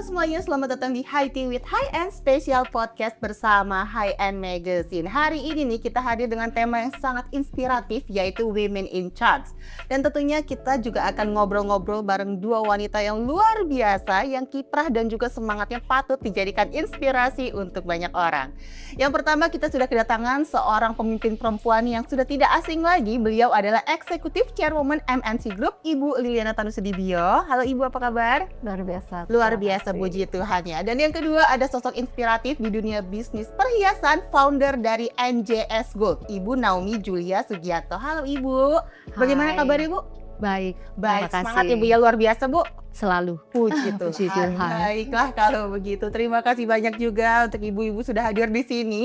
semuanya, selamat datang di High Tea with High End Special Podcast bersama High End Magazine. Hari ini nih kita hadir dengan tema yang sangat inspiratif, yaitu Women in Charge. Dan tentunya kita juga akan ngobrol-ngobrol bareng dua wanita yang luar biasa, yang kiprah dan juga semangatnya patut dijadikan inspirasi untuk banyak orang. Yang pertama, kita sudah kedatangan seorang pemimpin perempuan yang sudah tidak asing lagi. Beliau adalah Executive Chairwoman MNC Group, Ibu Liliana Tanusudibio. Halo Ibu, apa kabar? Luar biasa. Luar biasa, puji Tuhan ya. Dan yang kedua, ada sosok inspiratif di dunia bisnis perhiasan, founder dari NJS Gold, Ibu Naomi Julia Sugiarto. Halo Ibu, bagaimana kabar Ibu? Baik, Baik, terima semangat kasih. Ibu ya, luar biasa Bu. Selalu. Puji Puji Tuhan. Tuhan. Baiklah kalau begitu. Terima kasih banyak juga untuk ibu-ibu sudah hadir di sini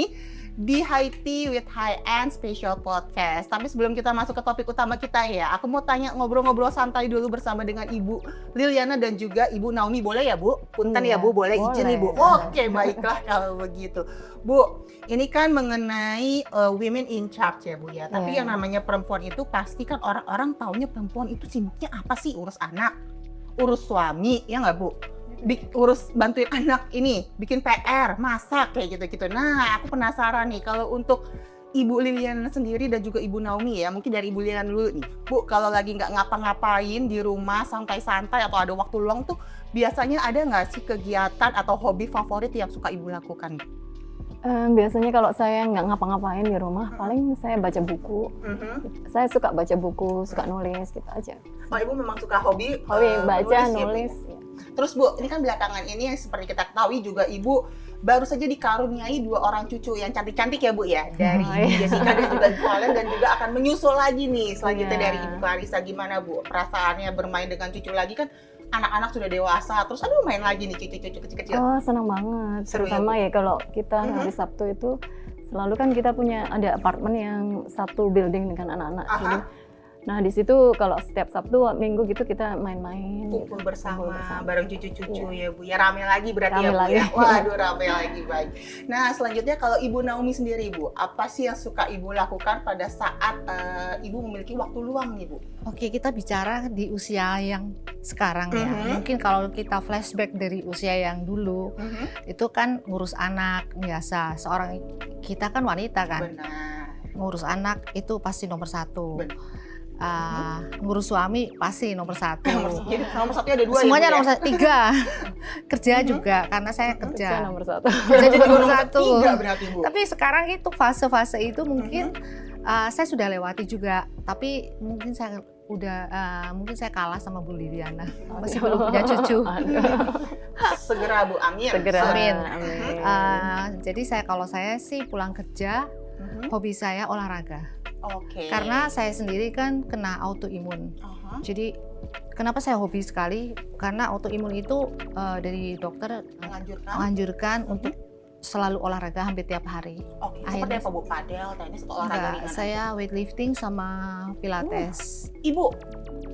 di High Tea with High End Special Podcast. Tapi sebelum kita masuk ke topik utama kita ya, aku mau tanya ngobrol-ngobrol santai dulu bersama dengan Ibu Liliana dan juga Ibu Naomi. Boleh ya Bu? Punten ya Bu, boleh izin Ibu. Oke, baiklah kalau begitu. Bu, ini kan mengenai women in charge ya Bu ya. Tapi yang namanya perempuan itu pasti kan orang-orang taunya perempuan itu sibuknya apa sih? Urus anak, urus suami, ya nggak Bu? Urus bantuin anak ini, bikin PR, masak kayak gitu-gitu. Nah, aku penasaran nih kalau untuk Ibu Liliana sendiri dan juga Ibu Naomi ya, mungkin dari Ibu Liliana dulu nih. Bu, kalau lagi nggak ngapa-ngapain di rumah, santai-santai atau ada waktu luang tuh, biasanya ada nggak sih kegiatan atau hobi favorit yang suka Ibu lakukan? Biasanya kalau saya nggak ngapa-ngapain di rumah, paling saya baca buku. Saya suka baca buku, suka nulis gitu aja. Oh, Ibu memang suka hobi Baca, nulis. nulis. Ya, terus Bu, ini kan belakangan ini yang seperti kita ketahui juga Ibu baru saja dikaruniai 2 orang cucu yang cantik-cantik ya Bu ya, dari Ibu Jessica dan juga Valen, dan juga akan menyusul lagi nih selanjutnya dari Ibu Clarissa. Gimana Bu perasaannya bermain dengan cucu lagi, kan anak-anak sudah dewasa, terus aduh main lagi nih cucu-cucu kecil-kecil. Oh, senang banget. Seru Terutama ya, ya kalau kita hari Sabtu itu selalu kan kita punya ada apartemen yang satu building dengan anak-anak. Jadi, nah di situ kalau setiap Sabtu Minggu gitu kita main-main, Kumpul bersama bersama. bareng cucu-cucu ya Bu ya, rame lagi berarti Rame ya Bu lagi. ya. Waduh, rame lagi, baik. Nah selanjutnya kalau Ibu Naomi sendiri Bu, apa sih yang suka Ibu lakukan pada saat Ibu memiliki waktu luang nih Bu? Oke, kita bicara di usia yang sekarang ya. Mungkin kalau kita flashback dari usia yang dulu, itu kan ngurus anak biasa. Seorang kita kan wanita kan, Benar. ngurus anak itu pasti nomor 1. Benar. Ngurus suami pasti nomor 1. Jadi nomor 1 ada 2 Semuanya ya Bu, nomor 3. Kerja juga karena saya Kerja kerja. nomor 1. Kerja juga nomor 1. 3 berarti Bu. Tapi sekarang itu fase-fase itu mungkin saya sudah lewati juga. Tapi mungkin saya mungkin saya kalah sama Bu Liliana. Masih belum punya cucu. Segera Bu, amin. Segera. Amin. Amin. Jadi kalau saya sih pulang kerja, hobi saya olahraga. Oke. Karena saya sendiri kan kena autoimun. Jadi kenapa saya hobi sekali? Karena autoimun itu dari dokter menganjurkan untuk selalu olahraga hampir tiap hari. Oke. Seperti apa Bu? Padel, tenis, atau olahraga Enggak, ringan? saya weightlifting sama pilates. Ibu,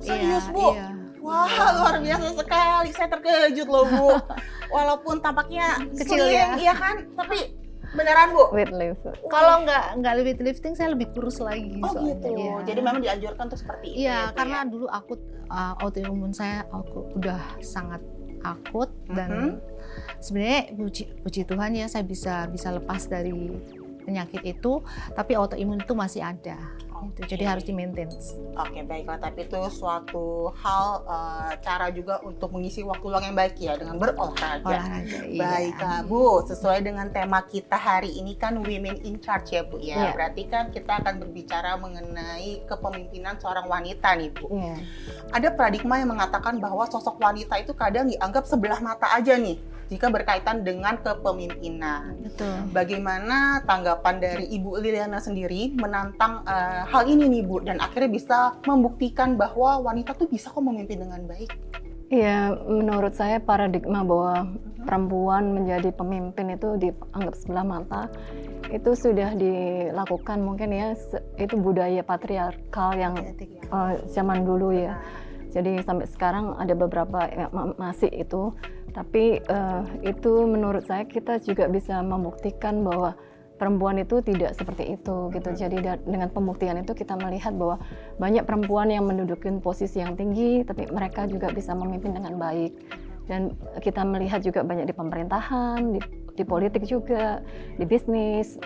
serius Iya, Bu? iya. Wah, luar biasa sekali. Saya terkejut loh Bu. Walaupun tampaknya Kecil slim, ya. iya kan? Tapi beneran Bu? Weightlift. Kalau nggak weightlifting saya lebih kurus lagi. Oh soalnya. gitu. Iya. Jadi memang dianjurkan untuk seperti itu. Iya, ya, Bu, karena ya? dulu autoimun saya udah sangat akut dan sebenarnya puji Tuhan ya saya bisa lepas dari penyakit itu, tapi autoimun itu masih ada. Gitu. Jadi harus di-maintain. Oke, baiklah. Tapi itu suatu hal cara juga untuk mengisi waktu luang yang baik ya, dengan berolahraga. Baiklah Bu, sesuai dengan tema kita hari ini kan Women in Charge ya Bu ya. Berarti kan kita akan berbicara mengenai kepemimpinan seorang wanita nih Bu. Ada paradigma yang mengatakan bahwa sosok wanita itu kadang dianggap sebelah mata aja nih jika berkaitan dengan kepemimpinan. Betul. Bagaimana tanggapan dari Ibu Liliana sendiri menantang hal ini nih Bu, dan akhirnya bisa membuktikan bahwa wanita tuh bisa kok memimpin dengan baik? Iya, menurut saya paradigma bahwa perempuan menjadi pemimpin itu dianggap sebelah mata itu sudah dilakukan mungkin ya, itu budaya patriarkal yang zaman dulu ya. Jadi sampai sekarang ada beberapa yang masih itu, tapi itu menurut saya kita juga bisa membuktikan bahwa perempuan itu tidak seperti itu gitu. Jadi dengan pembuktian itu kita melihat bahwa banyak perempuan yang menduduki posisi yang tinggi, tapi mereka juga bisa memimpin dengan baik. Dan kita melihat juga banyak di pemerintahan, di politik juga, di bisnis,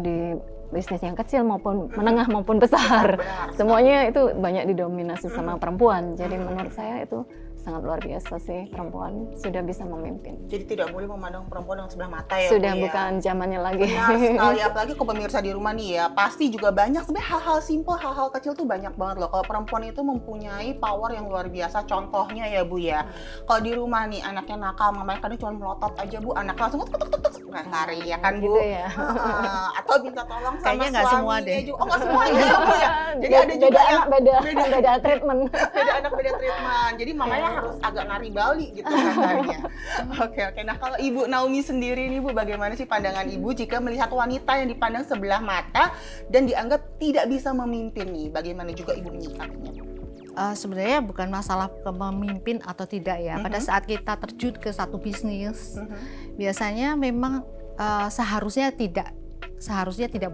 di bisnis yang kecil maupun menengah maupun besar. Semuanya itu banyak didominasi sama perempuan. Jadi menurut saya itu sangat luar biasa sih, perempuan sudah bisa memimpin. Jadi tidak boleh memandang perempuan dengan sebelah mata ya. Sudah Bu, bukan zamannya lagi. Benar sekali, apalagi ke pemirsa di rumah nih ya, pasti juga banyak sebenarnya hal-hal simpel, hal-hal kecil tuh banyak banget loh. Kalau perempuan itu mempunyai power yang luar biasa. Contohnya ya Bu ya, kalau di rumah nih anaknya nakal, mamanya kadang cuma melotot aja Bu, anak langsung lari ya kan Bu. Gitu ya. Atau minta tolong sama Kayaknya nggak semua deh. juga. Oh nggak semuanya ya Bu ya. Jadi ada juga beda yang anak beda treatment. beda anak beda treatment. Jadi mamanya harus agak nari Bali gitu katanya. Oke. Nah kalau Ibu Naomi sendiri nih Bu, bagaimana sih pandangan Ibu jika melihat wanita yang dipandang sebelah mata dan dianggap tidak bisa memimpin nih? Bagaimana juga Ibu menyikapinya? Sebenarnya bukan masalah pemimpin atau tidak ya. Pada saat kita terjun ke satu bisnis, biasanya memang seharusnya tidak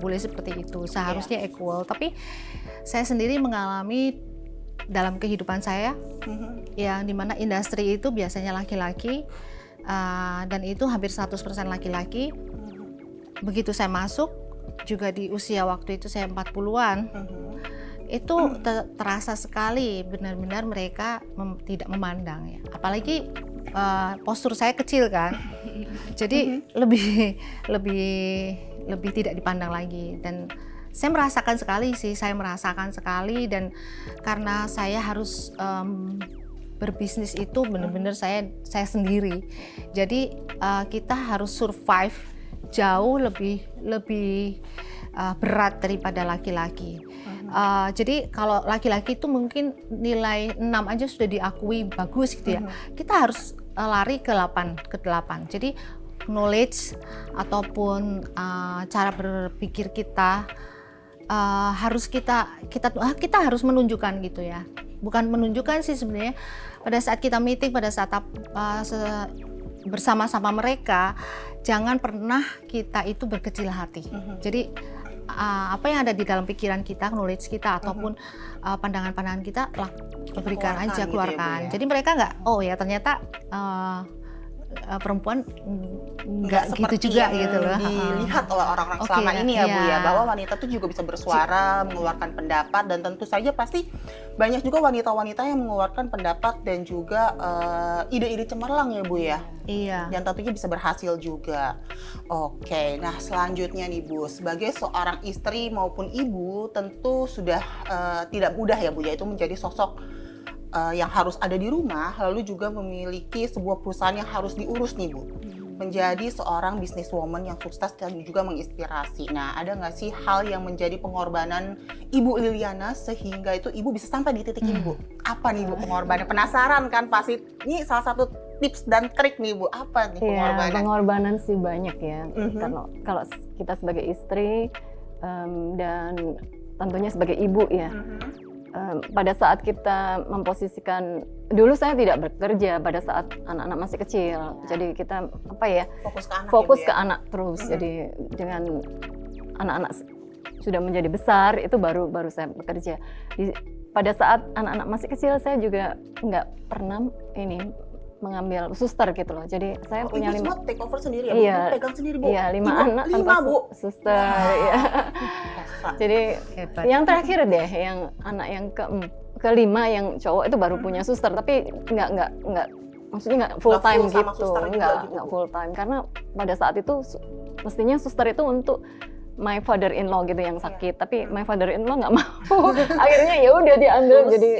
boleh seperti itu. Seharusnya equal. Tapi saya sendiri mengalami dalam kehidupan saya, yang dimana industri itu biasanya laki-laki, dan itu hampir 100% laki-laki. Begitu saya masuk, juga di usia waktu itu saya 40-an, itu terasa sekali benar-benar mereka tidak memandang ya. Apalagi postur saya kecil kan, jadi lebih tidak dipandang lagi. Dan saya merasakan sekali dan karena saya harus berbisnis itu benar-benar saya sendiri. Jadi kita harus survive jauh lebih berat daripada laki-laki. Jadi kalau laki-laki itu mungkin nilai 6 aja sudah diakui bagus gitu ya. Kita harus lari ke 8. Jadi knowledge ataupun cara berpikir kita harus kita harus menunjukkan gitu ya. Bukan menunjukkan sih sebenarnya, pada saat kita meeting, pada saat bersama-sama mereka, jangan pernah kita itu berkecil hati. Jadi apa yang ada di dalam pikiran kita, knowledge kita ataupun pandangan-pandangan kita berikan aja, keluarkan. Gitu ya, Bu, ya? Jadi mereka nggak, oh ya ternyata perempuan nggak gitu juga gitu loh. Dilihat oleh orang-orang selama ini ya Bu ya, bahwa wanita tuh juga bisa bersuara, mengeluarkan pendapat, dan tentu saja pasti banyak juga wanita-wanita yang mengeluarkan pendapat dan juga ide-ide cemerlang ya Bu ya. Iya. Dan tentunya bisa berhasil juga. Oke, nah selanjutnya nih Bu, sebagai seorang istri maupun ibu tentu sudah tidak mudah ya Bu ya, itu menjadi sosok yang harus ada di rumah, lalu juga memiliki sebuah perusahaan yang harus diurus nih Bu. Menjadi seorang businesswoman yang sukses dan juga menginspirasi. Nah, ada nggak sih hal yang menjadi pengorbanan Ibu Liliana sehingga itu Ibu bisa sampai di titik ini Bu? Apa nih Bu pengorbanan? Penasaran kan pasti. Ini salah satu tips dan trik nih Bu. Apa nih pengorbanan? Pengorbanan sih banyak ya. Karena kalau kita sebagai istri dan tentunya sebagai ibu ya. Pada saat kita memposisikan, dulu saya tidak bekerja pada saat anak-anak masih kecil, jadi kita fokus ke anak terus. Jadi dengan anak-anak sudah menjadi besar itu baru saya bekerja. Pada saat anak-anak masih kecil saya juga nggak pernah mengambil suster gitu loh. Jadi saya punya 5 take over sendiri ya, Bu? Iya, pegang sendiri Bu? Iya, 5 anak tanpa suster. Ya. Jadi hebat. yang terakhir deh, yang anak yang kelima yang cowok itu baru punya suster, tapi nggak maksudnya nggak full time gitu, nggak full time, karena pada saat itu mestinya suster itu untuk my father-in-law gitu yang sakit, tapi my father-in-law nggak mau. Akhirnya ya udah diambil jadi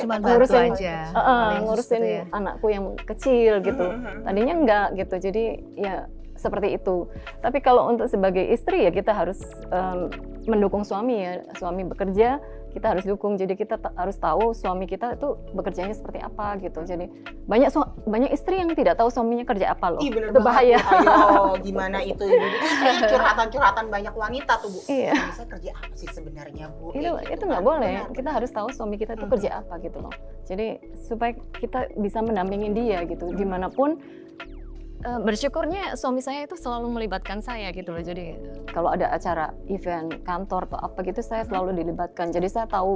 ngurusin anakku yang kecil gitu. Tadinya enggak gitu, jadi ya seperti itu. Tapi kalau untuk sebagai istri ya kita harus mendukung suami ya. Suami bekerja, kita harus dukung. Jadi kita harus tahu suami kita itu bekerjanya seperti apa gitu. Jadi banyak istri yang tidak tahu suaminya kerja apa loh. Itu bahaya. Ayo, gimana itu? Curhatan-curhatan banyak wanita tuh Bu. Iya. Bisa kerja apa sih sebenarnya Bu? Itu nggak boleh. Kita harus tahu suami kita itu kerja apa gitu loh. Jadi supaya kita bisa mendampingi dia gitu. Dimanapun. Bersyukurnya suami saya itu selalu melibatkan saya gitu loh. Jadi kalau ada acara event kantor atau apa gitu saya selalu dilibatkan. Jadi saya tahu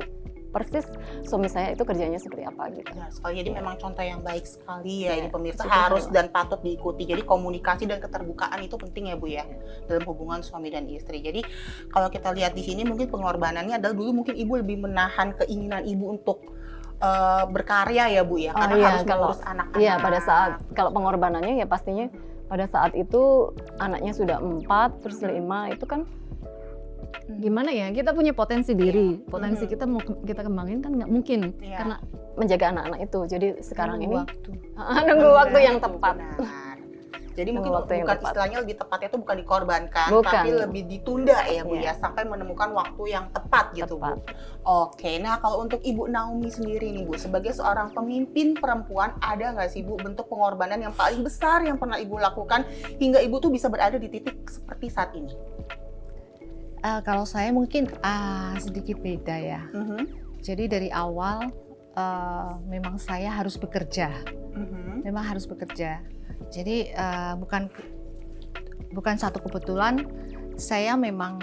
persis suami saya itu kerjanya seperti apa gitu. Ya, sekali jadi memang contoh yang baik sekali ya, ini pemirsa Seperti harus itu. dan patut diikuti. Jadi komunikasi dan keterbukaan itu penting ya Bu ya, dalam hubungan suami dan istri. Jadi kalau kita lihat di sini mungkin pengorbanannya adalah dulu mungkin ibu lebih menahan keinginan ibu untuk berkarya ya Bu ya, Oh karena iya, harus kalau mengurus anak-anak. iya pada saat kalau pengorbanannya ya pastinya pada saat itu anaknya sudah 4 terus 5 itu kan gimana ya, kita punya potensi diri, potensi kita mau kita kembangin kan nggak mungkin Iya. karena menjaga anak-anak itu. Jadi sekarang ini waktu. nunggu waktu yang tepat. Benar. Jadi mungkin Waktu yang bukan tepat. istilahnya lebih tepatnya itu bukan dikorbankan, Bukan. tapi lebih ditunda ya Bu Iya. ya, sampai menemukan waktu yang tepat gitu Tepat. Bu. Oke, nah kalau untuk Ibu Naomi sendiri nih Bu, sebagai seorang pemimpin perempuan, ada nggak sih Bu bentuk pengorbanan yang paling besar yang pernah Ibu lakukan hingga Ibu tuh bisa berada di titik seperti saat ini? Kalau saya mungkin sedikit beda ya. Jadi dari awal memang saya harus bekerja. Memang harus bekerja. Jadi bukan satu kebetulan saya memang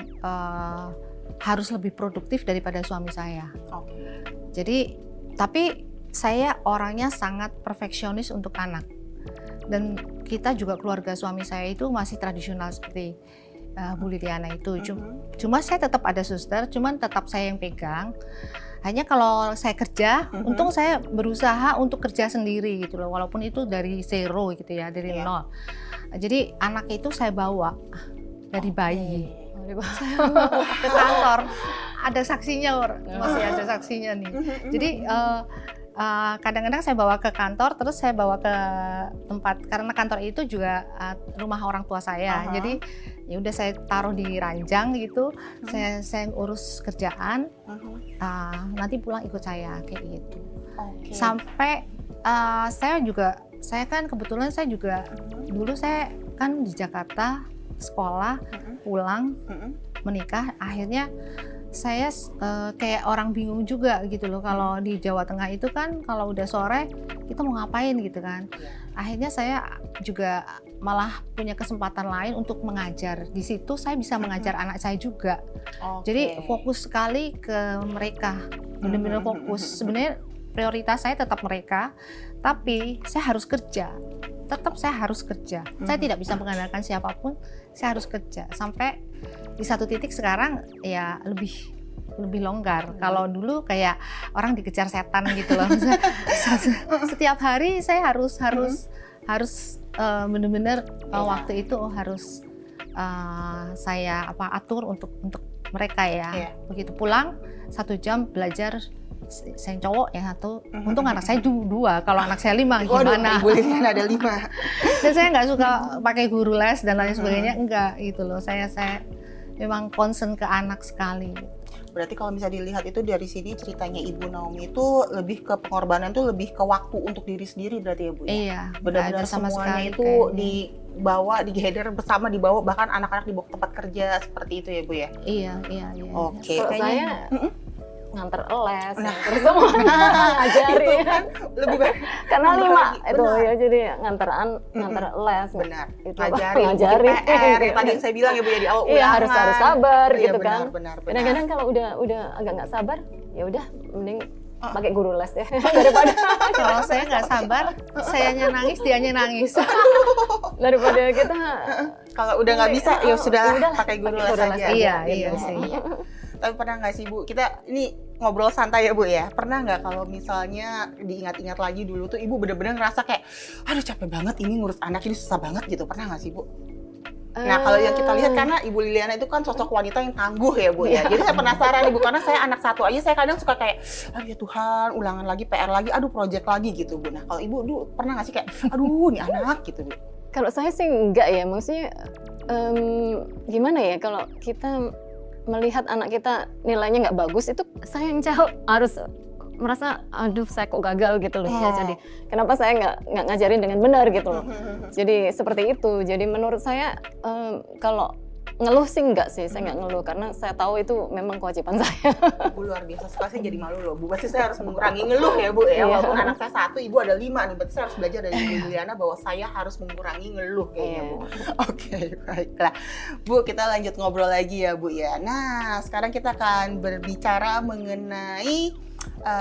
harus lebih produktif daripada suami saya. Oke. Jadi tapi saya orangnya sangat perfeksionis untuk anak. Dan kita juga keluarga suami saya itu masih tradisional seperti Bu Liliana itu. Cuma saya tetap ada suster, cuman tetap saya yang pegang. Hanya kalau saya kerja, untung saya berusaha untuk kerja sendiri gitu loh, walaupun itu dari zero gitu ya, dari nol. Jadi anak itu saya bawa dari bayi ke kantor. Ada saksinya, masih ada saksinya nih. Jadi kadang-kadang saya bawa ke kantor, terus saya bawa ke tempat, karena kantor itu juga rumah orang tua saya. Jadi ya udah saya taruh di ranjang gitu, saya urus kerjaan, nanti pulang ikut saya kayak gitu. Sampai saya kan kebetulan saya juga dulu saya kan di Jakarta sekolah, pulang, menikah, akhirnya saya kayak orang bingung juga gitu loh. Kalau di Jawa Tengah itu kan kalau udah sore kita mau ngapain gitu kan. Akhirnya saya juga malah punya kesempatan lain untuk mengajar. Di situ saya bisa mengajar anak saya juga. Jadi fokus sekali ke mereka, benar-benar fokus. Sebenarnya prioritas saya tetap mereka, tapi saya harus kerja. Tetap saya harus kerja. Saya tidak bisa mengandalkan siapapun, saya harus kerja. Sampai di satu titik sekarang ya lebih longgar. Kalau dulu kayak orang dikejar setan gitu loh. Setiap hari saya harus benar-benar waktu itu harus saya atur untuk mereka ya. Begitu pulang 1 jam belajar. Saya cowok ya satu, untung anak saya 2, kalau anak saya 5 gimana? Ibu Liliana ada 5. Dan saya nggak suka pakai guru les dan lain sebagainya, enggak gitu loh. Saya memang concern ke anak sekali. Berarti kalau bisa dilihat itu dari sini ceritanya Ibu Naomi itu lebih ke pengorbanan tuh lebih ke waktu untuk diri sendiri berarti ya Bu? Iya, benar-benar sama semuanya sekali itu dibawa, digather bersama, dibawa bahkan anak-anak dibawa ke tempat kerja seperti itu ya Bu ya? Iya. Oke. Kalau saya nganter les, terus semua ngajari kan lebih baik karena 5 itu benar. ya, jadi nganter les. Benar. Itu Ngajari. PR yang tadi yang saya bilang ya Bu ya di awal. Iya, harus sabar gitu kan. Benar. Kadang-kadang kalau udah agak nggak sabar, ya udah mending pakai guru les ya daripada kalau saya nggak sabar, sayanya nangis, dianya nangis. daripada kita kalau udah nggak bisa ya sudah pakai guru les aja. Iya sih. Tapi pernah nggak sih Bu, kita ini ngobrol santai ya Bu ya, pernah nggak kalau misalnya diingat-ingat lagi dulu tuh Ibu bener-bener ngerasa kayak aduh capek banget ini ngurus anak ini susah banget gitu, pernah nggak sih Bu? Nah kalau yang kita lihat karena Ibu Liliana itu kan sosok wanita yang tangguh ya Bu ya, jadi saya penasaran Ibu, karena saya anak satu aja saya kadang suka kayak aduh ya Tuhan ulangan lagi, PR lagi, aduh project lagi gitu Bu. Nah kalau Ibu dulu pernah nggak sih kayak aduh nih anak gitu Bu? Kalau saya sih enggak ya, maksudnya gimana ya, kalau kita melihat anak kita nilainya nggak bagus itu saya yang harus merasa aduh saya kok gagal gitu loh ya, jadi kenapa saya nggak ngajarin dengan benar gitu loh. Jadi seperti itu. Jadi menurut saya kalau ngeluh sih enggak sih, saya nggak ngeluh karena saya tahu itu memang kewajiban saya. Bu luar biasa sekali, saya jadi malu loh Bu. Berarti saya harus mengurangi ngeluh ya Bu ya. Walaupun anak saya 1, Ibu ada 5 nih. Berarti saya harus belajar dari Bu Liliana bahwa saya harus mengurangi ngeluh kayaknya Bu. Oke, baiklah. Bu, kita lanjut ngobrol lagi ya Bu ya. Nah, sekarang kita akan berbicara mengenai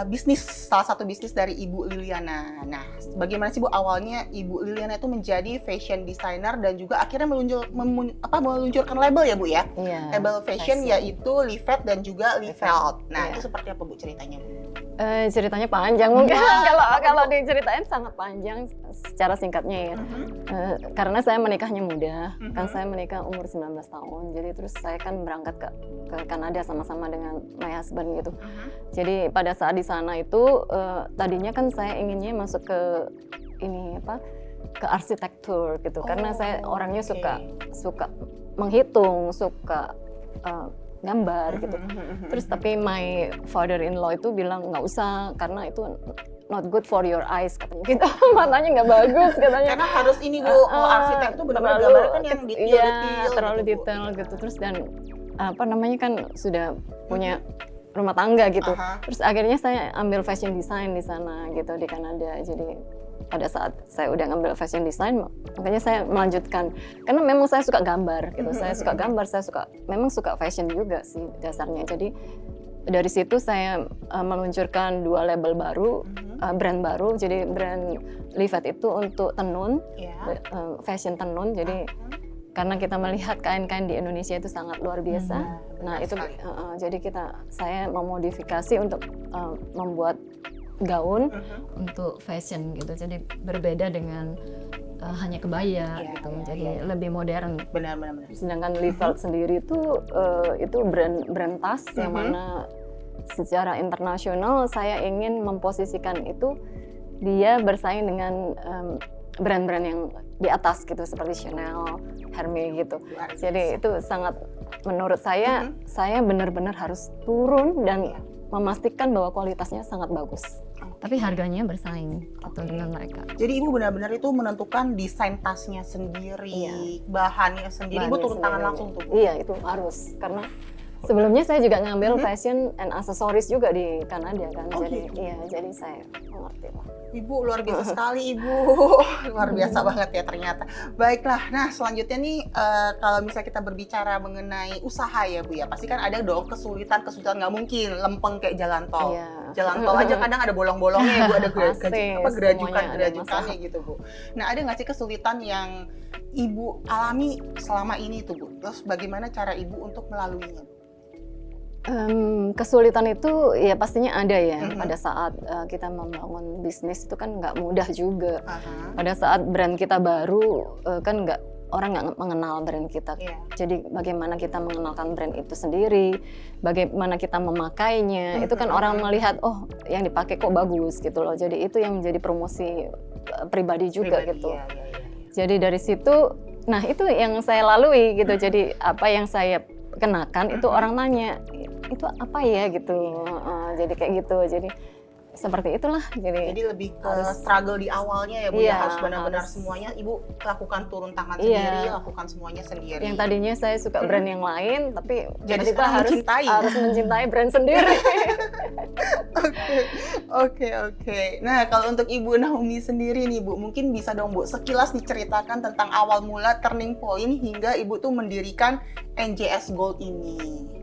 bisnis, salah satu bisnis dari Ibu Liliana. Nah, bagaimana sih Bu awalnya Ibu Liliana itu menjadi fashion designer dan juga akhirnya meluncurkan label ya Bu ya? Iya, Label fashion yaitu Livet dan juga Livelt. Nah, itu seperti apa Bu ceritanya Bu? Ceritanya panjang mungkin. Kalau diceritain sangat panjang, secara singkatnya ya. Karena saya menikahnya muda, kan saya menikah umur 19 tahun. Jadi terus saya kan berangkat ke Kanada sama-sama dengan my husband gitu. Jadi pada saat di sana itu tadinya kan saya inginnya masuk ke ke arsitektur gitu. Karena saya orangnya suka menghitung, suka gambar gitu. Terus tapi my father-in-law itu bilang nggak usah karena itu not good for your eyes katanya gitu. Matanya nggak bagus katanya. Karena harus ini Bu, kalau arsitek itu benar-benar gambar kan yang detail-detail terlalu gitu, detail gitu. Terus dan kan sudah punya rumah tangga gitu. Terus akhirnya saya ambil fashion design di sana gitu di Kanada. Jadi pada saat saya udah ngambil fashion design, makanya saya melanjutkan karena memang saya suka gambar gitu. Saya suka gambar, memang suka fashion juga sih dasarnya. Jadi dari situ saya meluncurkan 2 label baru, brand baru. Jadi brand Livet itu untuk tenun, fashion tenun. Jadi karena kita melihat kain-kain di Indonesia itu sangat luar biasa. Nah itu jadi saya memodifikasi untuk membuat gaun untuk fashion gitu. Jadi berbeda dengan hanya kebaya gitu. Jadi lebih modern. Benar. Sedangkan Livelt sendiri itu brand tas yang mana secara internasional saya ingin memposisikan itu dia bersaing dengan brand-brand yang di atas gitu seperti Chanel, Hermes gitu. Jadi itu sangat menurut saya benar-benar harus turun dan memastikan bahwa kualitasnya sangat bagus. Tapi harganya bersaing dengan mereka. Jadi Ibu benar-benar itu menentukan desain tasnya sendiri, bahannya sendiri, Ibu turun tangan langsung tuh. Iya, itu harus karena sebelumnya saya juga ngambil fashion and accessories juga di Kanada kan. Jadi saya mengerti lah. Ibu luar biasa sekali Ibu, luar biasa banget ya ternyata. Baiklah, nah selanjutnya nih kalau misalnya kita berbicara mengenai usaha ya Bu ya, pasti kan ada dong kesulitan nggak mungkin lempeng kayak jalan tol. Jalan tol aja kadang ada bolong-bolongnya ya Bu, ada gerajukannya gitu Bu. Nah ada nggak sih kesulitan yang Ibu alami selama ini tuh Bu? Terus bagaimana cara Ibu untuk melaluinya? Kesulitan itu ya pastinya ada ya. Pada saat kita membangun bisnis itu kan nggak mudah juga. Pada saat brand kita baru kan orang nggak mengenal brand kita. Jadi bagaimana kita mengenalkan brand itu sendiri, bagaimana kita memakainya, itu kan orang melihat oh yang dipakai kok bagus gitu loh. Jadi itu yang menjadi promosi pribadi juga gitu. Jadi dari situ, nah itu yang saya lalui gitu. Jadi apa yang saya kenakan itu orang nanya itu apa ya gitu. Jadi kayak gitu. Jadi seperti itulah. Jadi lebih ke struggle di awalnya ya Bu, ya harus benar-benar semuanya Ibu lakukan turun tangan sendiri, lakukan semuanya sendiri. Yang tadinya saya suka brand yang lain, tapi jadi harus mencintai brand sendiri. Oke. Nah kalau untuk Ibu Naomi sendiri nih Bu, mungkin bisa dong Bu sekilas diceritakan tentang awal mula turning point hingga Ibu tuh mendirikan NJS Gold ini.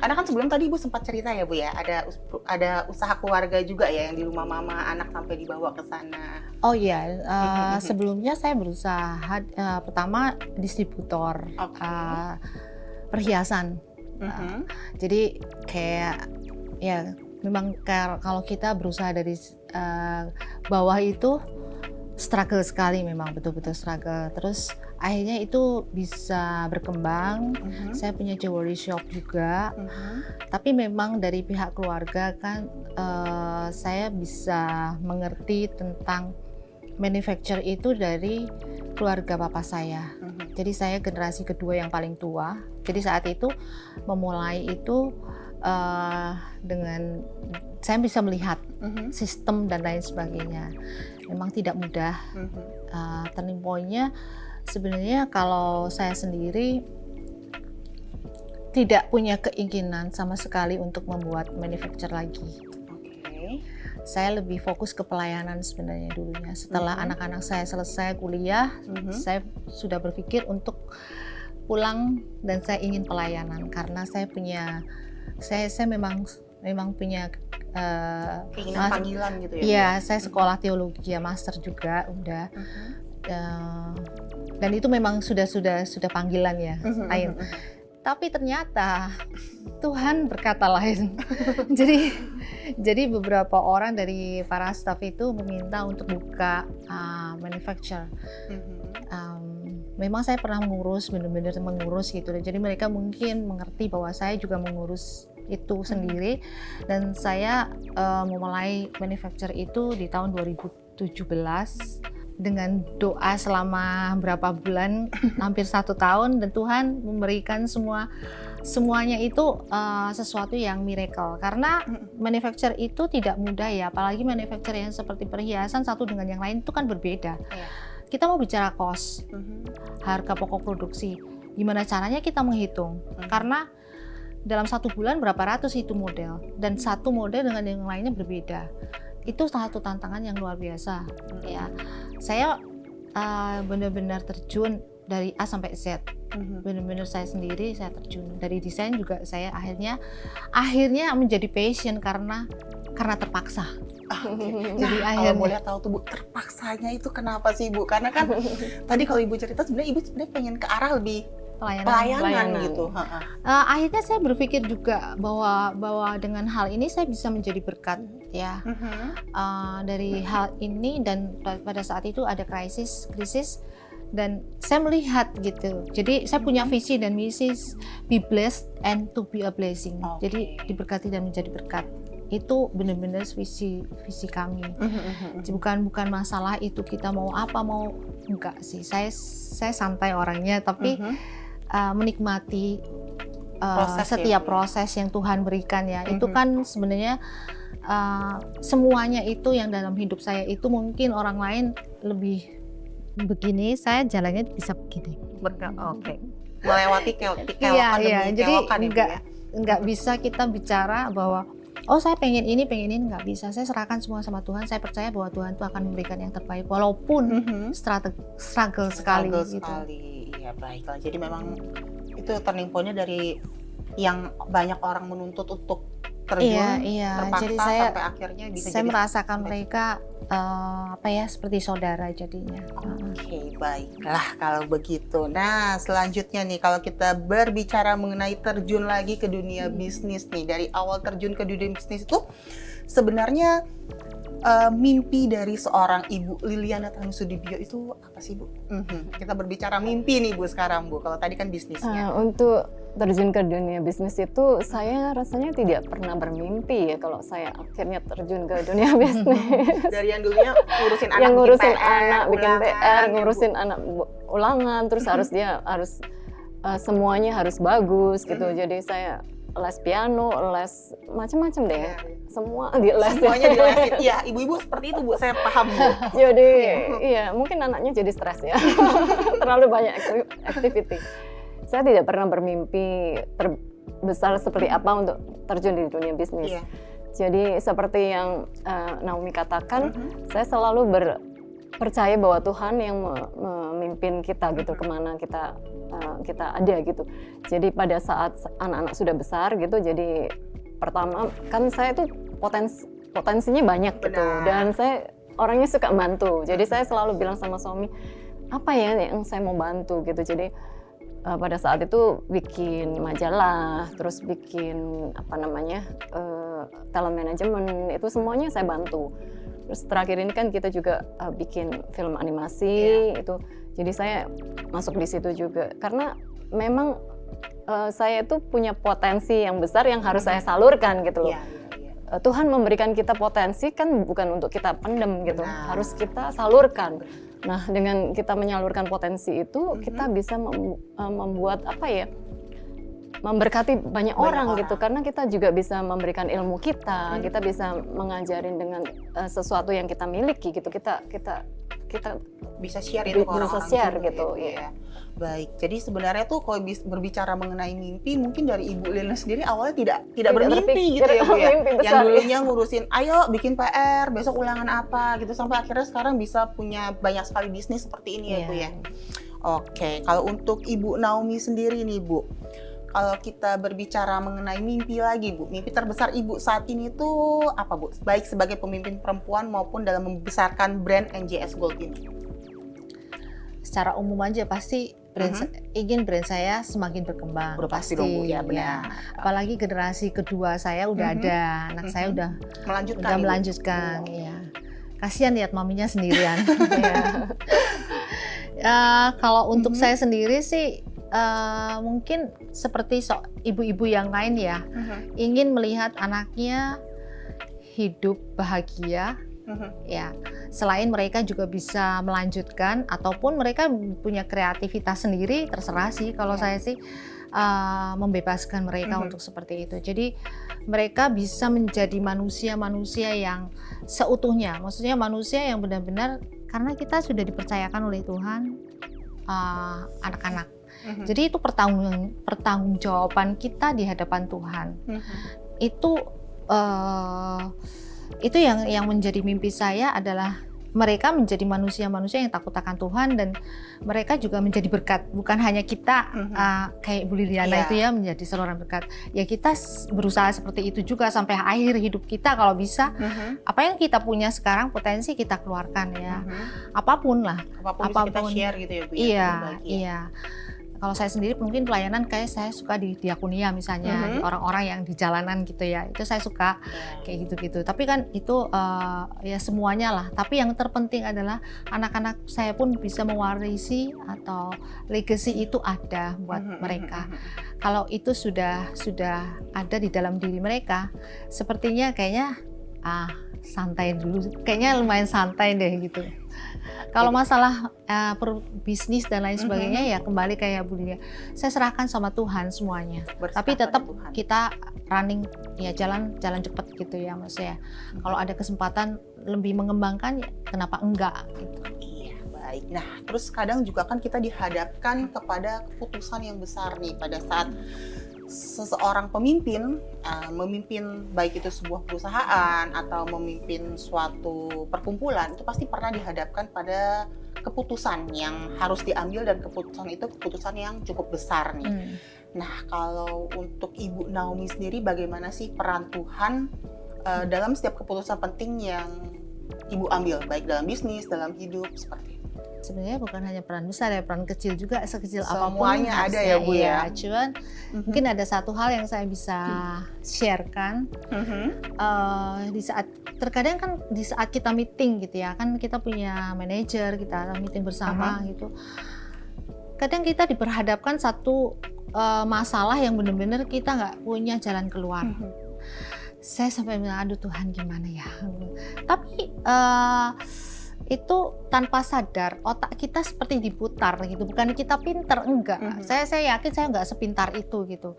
Karena kan sebelum tadi Ibu sempat cerita ya Bu ya, ada usaha keluarga juga ya yang di rumah mama, anak sampai dibawa ke sana. Oh iya, sebelumnya saya berusaha pertama distributor perhiasan. Jadi kayak ya memang kalau kita berusaha dari bawah itu struggle sekali, memang betul-betul struggle. Terus akhirnya itu bisa berkembang. Saya punya jewelry shop juga. Tapi memang dari pihak keluarga kan saya bisa mengerti tentang manufacture itu dari keluarga papa saya. Jadi saya generasi kedua yang paling tua. Jadi saat itu memulai itu dengan saya bisa melihat sistem dan lain sebagainya. Memang tidak mudah. Turning point-nya sebenarnya kalau saya sendiri tidak punya keinginan sama sekali untuk membuat manufacture lagi. Saya lebih fokus ke pelayanan sebenarnya dulunya. Setelah anak-anak saya selesai kuliah, saya sudah berpikir untuk pulang dan saya ingin pelayanan karena saya memang memang punya keinginan panggilan gitu ya. Iya, saya sekolah teologi ya, master juga udah. Dan itu memang sudah panggilan ya, lain. Tapi ternyata Tuhan berkata lain. jadi beberapa orang dari para staf itu meminta untuk buka manufacture. Memang saya pernah benar-benar mengurus gitu. Jadi mereka mungkin mengerti bahwa saya juga mengurus itu sendiri. Dan saya memulai manufacture itu di tahun 2017 dengan doa selama berapa bulan, hampir 1 tahun, dan Tuhan memberikan semuanya itu sesuatu yang miracle. Karena manufacture itu tidak mudah ya, apalagi manufacture yang seperti perhiasan satu dengan yang lain itu kan berbeda. Kita mau bicara cost, harga pokok produksi, gimana caranya kita menghitung? Karena dalam 1 bulan berapa ratus itu model, dan satu model dengan yang lainnya berbeda. Itu satu tantangan yang luar biasa ya. Saya benar-benar terjun dari A sampai Z. Benar-benar saya sendiri, saya terjun. Dari desain juga saya akhirnya menjadi passion karena terpaksa. Jadi kalau boleh tahu tuh Bu, terpaksanya itu kenapa sih Bu? Karena kan tadi kalau Ibu cerita sebenarnya Ibu pengen ke arah lebih pelayanan gitu. Akhirnya saya berpikir juga bahwa dengan hal ini saya bisa menjadi berkat ya. Dari hal ini, dan pada saat itu ada krisis dan saya melihat gitu. Jadi saya punya visi dan misi, be blessed and to be a blessing. Jadi diberkati dan menjadi berkat. Itu benar-benar visi kami. Bukan masalah itu kita mau apa, mau enggak sih. Saya santai orangnya, tapi menikmati setiap proses yang Tuhan berikan ya. Itu kan sebenarnya semuanya itu yang dalam hidup saya itu mungkin orang lain lebih begini, saya jalannya bisa begini. Melewati kelokan demi kelokan. Jadi nggak bisa kita bicara bahwa saya pengen ini, nggak bisa. Saya serahkan semua sama Tuhan. Saya percaya bahwa Tuhan itu akan memberikan yang terbaik walaupun struggle sekali. Iya, baiklah. Jadi memang itu turning point-nya dari yang banyak orang menuntut untuk terjun, terpaksa jadi sampai akhirnya bisa saya merasakan mereka seperti saudara jadinya. Oke, baiklah kalau begitu. Nah, selanjutnya nih kalau kita berbicara mengenai terjun lagi ke dunia bisnis nih, dari awal terjun ke dunia bisnis itu sebenarnya mimpi dari seorang Ibu Liliana Tanusudibio itu apa sih Bu? Kita berbicara mimpi nih Bu sekarang Bu, kalau tadi kan bisnisnya. Untuk terjun ke dunia bisnis itu saya rasanya tidak pernah bermimpi ya kalau saya akhirnya terjun ke dunia bisnis. Dari yang dulunya ngurusin anak, yang ngurusin bikin PR, ngurusin anak ulangan, terus harus semuanya harus bagus gitu. Jadi saya les piano, les macam-macam deh. Semua di les. Semuanya di lesin. Iya, ibu-ibu seperti itu Bu, saya paham Bu. Jadi iya, mungkin anaknya jadi stres ya. Terlalu banyak activity. Saya tidak pernah bermimpi terbesar seperti apa untuk terjun di dunia bisnis. Jadi seperti yang Naomi katakan, saya selalu percaya bahwa Tuhan yang memimpin kita gitu, kemana kita ada gitu. Jadi pada saat anak-anak sudah besar gitu, jadi pertama kan saya tuh potensinya banyak gitu, dan saya orangnya suka bantu. Jadi saya selalu bilang sama suami, apa ya yang saya mau bantu gitu. Jadi pada saat itu bikin majalah, terus bikin talent management, itu semuanya saya bantu. Terus terakhir ini kan kita juga bikin film animasi itu, jadi saya masuk di situ juga karena memang saya itu punya potensi yang besar yang harus saya salurkan gitu loh. Tuhan memberikan kita potensi kan bukan untuk kita pendem gitu, harus kita salurkan. Nah, dengan kita menyalurkan potensi itu, kita bisa membuat memberkati banyak orang gitu, karena kita juga bisa memberikan ilmu kita, kita bisa mengajarin dengan sesuatu yang kita miliki gitu, kita bisa share itu ke orang-orang share juga, gitu ya. Baik, jadi sebenarnya tuh kalau berbicara mengenai mimpi, mungkin dari Ibu Liliana sendiri awalnya tidak bermimpi gitu ya Bu ya. Yang dulunya ngurusin, ayo bikin PR, besok ulangan apa gitu, sampai akhirnya sekarang bisa punya banyak sekali bisnis seperti ini ya Bu ya. Oke, kalau untuk Ibu Naomi sendiri nih Bu, Kalau kita berbicara mengenai mimpi lagi, Bu, mimpi terbesar Ibu saat ini tuh apa, Bu? Baik sebagai pemimpin perempuan maupun dalam membesarkan brand NJS Gold ini. Secara umum aja pasti ingin brand saya semakin berkembang. Udah pasti dong, Bu, ya benar. Ya. Apalagi generasi kedua saya udah ada, anak saya udah melanjutkan. Ya. Kasihan lihat maminya sendirian. Kalau untuk saya sendiri sih mungkin seperti ibu-ibu yang lain ya, ingin melihat anaknya hidup bahagia. Ya, selain mereka juga bisa melanjutkan ataupun mereka punya kreativitas sendiri, terserah sih. Kalau saya sih membebaskan mereka untuk seperti itu. Jadi mereka bisa menjadi manusia-manusia yang seutuhnya, maksudnya manusia yang benar-benar, karena kita sudah dipercayakan oleh Tuhan anak-anak. Jadi itu pertanggungjawaban kita di hadapan Tuhan. Itu yang menjadi mimpi saya adalah mereka menjadi manusia-manusia yang takut akan Tuhan, dan mereka juga menjadi berkat. Bukan hanya kita kayak Bu Liliana itu ya menjadi saluran berkat. Ya kita berusaha seperti itu juga sampai akhir hidup kita kalau bisa. Apa yang kita punya sekarang potensi kita keluarkan ya. Apapun lah. Apapun kita share gitu ya Bu. Iya. Kalau saya sendiri mungkin pelayanan kayak saya suka di diakonia misalnya, orang-orang yang di jalanan gitu ya, itu saya suka kayak gitu-gitu. Tapi kan itu ya semuanya lah. Tapi yang terpenting adalah anak-anak saya pun bisa mewarisi atau legacy itu ada buat mereka. Kalau itu sudah ada di dalam diri mereka, sepertinya kayaknya santai dulu, kayaknya lumayan santai deh gitu. Kalau masalah bisnis dan lain sebagainya ya kembali kayak Bu Lilia, saya serahkan sama Tuhan semuanya. Tapi tetap kita running ya jalan cepat gitu ya Mas ya. Kalau ada kesempatan lebih mengembangkan ya kenapa enggak gitu. Iya, baik. Nah, terus kadang juga kan kita dihadapkan kepada keputusan yang besar nih pada saat seseorang pemimpin memimpin baik itu sebuah perusahaan atau memimpin suatu perkumpulan, itu pasti pernah dihadapkan pada keputusan yang harus diambil, dan keputusan itu keputusan yang cukup besar nih. Nah, kalau untuk Ibu Naomi sendiri, bagaimana sih peran Tuhan dalam setiap keputusan penting yang Ibu ambil, baik dalam bisnis, dalam hidup, seperti itu? Sebenarnya bukan hanya peran besar ya, peran kecil juga, sekecil apapun semuanya ada ya Bu ya. Cuman mungkin ada satu hal yang saya bisa sharekan. Di saat terkadang kan di saat kita meeting gitu ya, kan kita punya manajer, kita meeting bersama gitu. Kadang kita diperhadapkan satu masalah yang benar-benar kita nggak punya jalan keluar. Saya sampai bilang, aduh Tuhan gimana ya. Tapi itu tanpa sadar otak kita seperti diputar gitu, bukan kita pinter, enggak. Saya yakin saya nggak sepintar itu gitu,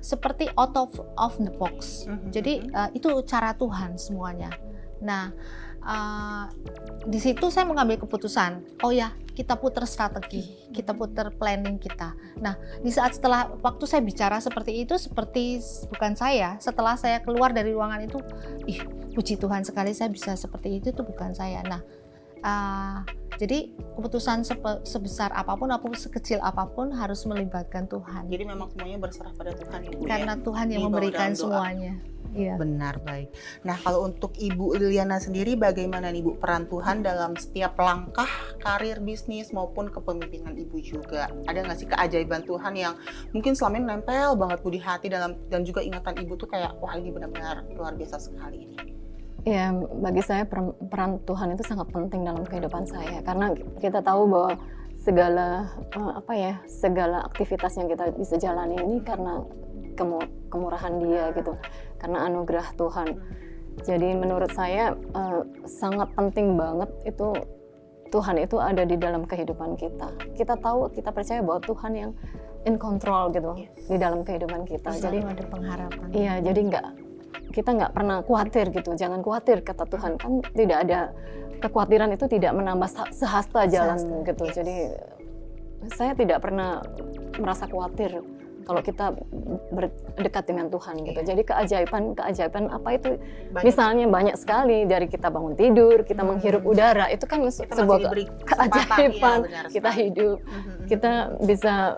seperti out of the box. Jadi itu cara Tuhan semuanya. Nah di situ saya mengambil keputusan, oh ya kita putar strategi, kita putar planning kita. Nah di saat setelah waktu saya bicara seperti itu, seperti bukan saya, setelah saya keluar dari ruangan itu, puji Tuhan sekali saya bisa seperti itu, bukan saya. Nah jadi keputusan sebesar apapun sekecil apapun harus melibatkan Tuhan. Jadi memang semuanya berserah pada Tuhan Ibu. Karena ya? Tuhan yang memberikan semuanya. Iya. Benar, baik. Nah, kalau untuk Ibu Liliana sendiri, bagaimana nih Bu peran Tuhan dalam setiap langkah karir bisnis maupun kepemimpinan Ibu juga? Ada nggak sih keajaiban Tuhan yang mungkin selama ini nempel banget Bu di hati dan juga ingatan Ibu tuh kayak, wah ini benar-benar luar biasa sekali ini? Ya, bagi saya peran Tuhan itu sangat penting dalam kehidupan saya, karena kita tahu bahwa segala aktivitas yang kita bisa jalani ini karena kemurahan Dia gitu, karena anugerah Tuhan. Jadi menurut saya sangat penting banget itu Tuhan itu ada di dalam kehidupan kita. Kita tahu, kita percaya bahwa Tuhan yang in control gitu di dalam kehidupan kita. Jadi ada pengharapan. Iya, jadi kita nggak pernah khawatir gitu. Jangan khawatir, kata Tuhan, kan tidak ada kekhawatiran itu tidak menambah sehasta jalan gitu. Jadi saya tidak pernah merasa khawatir kalau kita berdekat dengan Tuhan gitu. Jadi keajaiban apa itu? Banyak. Misalnya banyak sekali, dari kita bangun tidur, kita menghirup udara, itu kan sebuah keajaiban. Kita hidup, kita bisa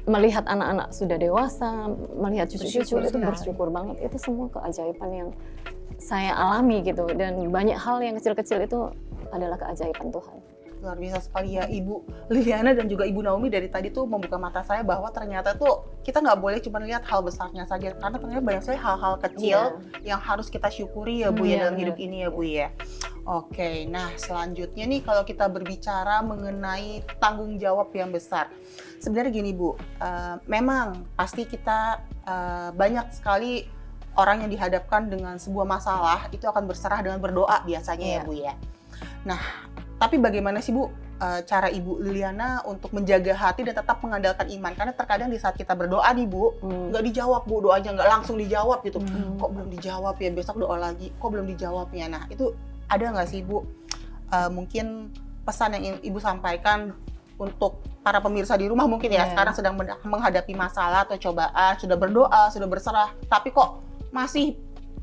melihat anak-anak sudah dewasa, melihat cucu-cucu, itu bersyukur banget. Itu semua keajaiban yang saya alami gitu, dan banyak hal yang kecil-kecil itu adalah keajaiban Tuhan. Luar biasa sekali ya Ibu Liliana dan juga Ibu Naomi, dari tadi tuh membuka mata saya bahwa ternyata tuh kita nggak boleh cuma lihat hal besarnya saja, karena ternyata banyak sekali hal-hal kecil yang harus kita syukuri ya Bu ya dalam hidup ini ya Bu ya. Oke, nah selanjutnya nih kalau kita berbicara mengenai tanggung jawab yang besar, sebenarnya gini Bu, memang pasti kita banyak sekali orang yang dihadapkan dengan sebuah masalah itu akan berserah dengan berdoa biasanya ya Bu ya. Nah, tapi bagaimana sih Bu cara Ibu Liliana untuk menjaga hati dan tetap mengandalkan iman? Karena terkadang di saat kita berdoa nih Bu, nggak dijawab Bu, doanya nggak langsung dijawab gitu. Kok belum dijawab ya, besok doa lagi, kok belum dijawab ya. Nah itu ada nggak sih Bu mungkin pesan yang Ibu sampaikan untuk para pemirsa di rumah mungkin ya sekarang sedang menghadapi masalah atau cobaan, sudah berdoa, sudah berserah, tapi kok masih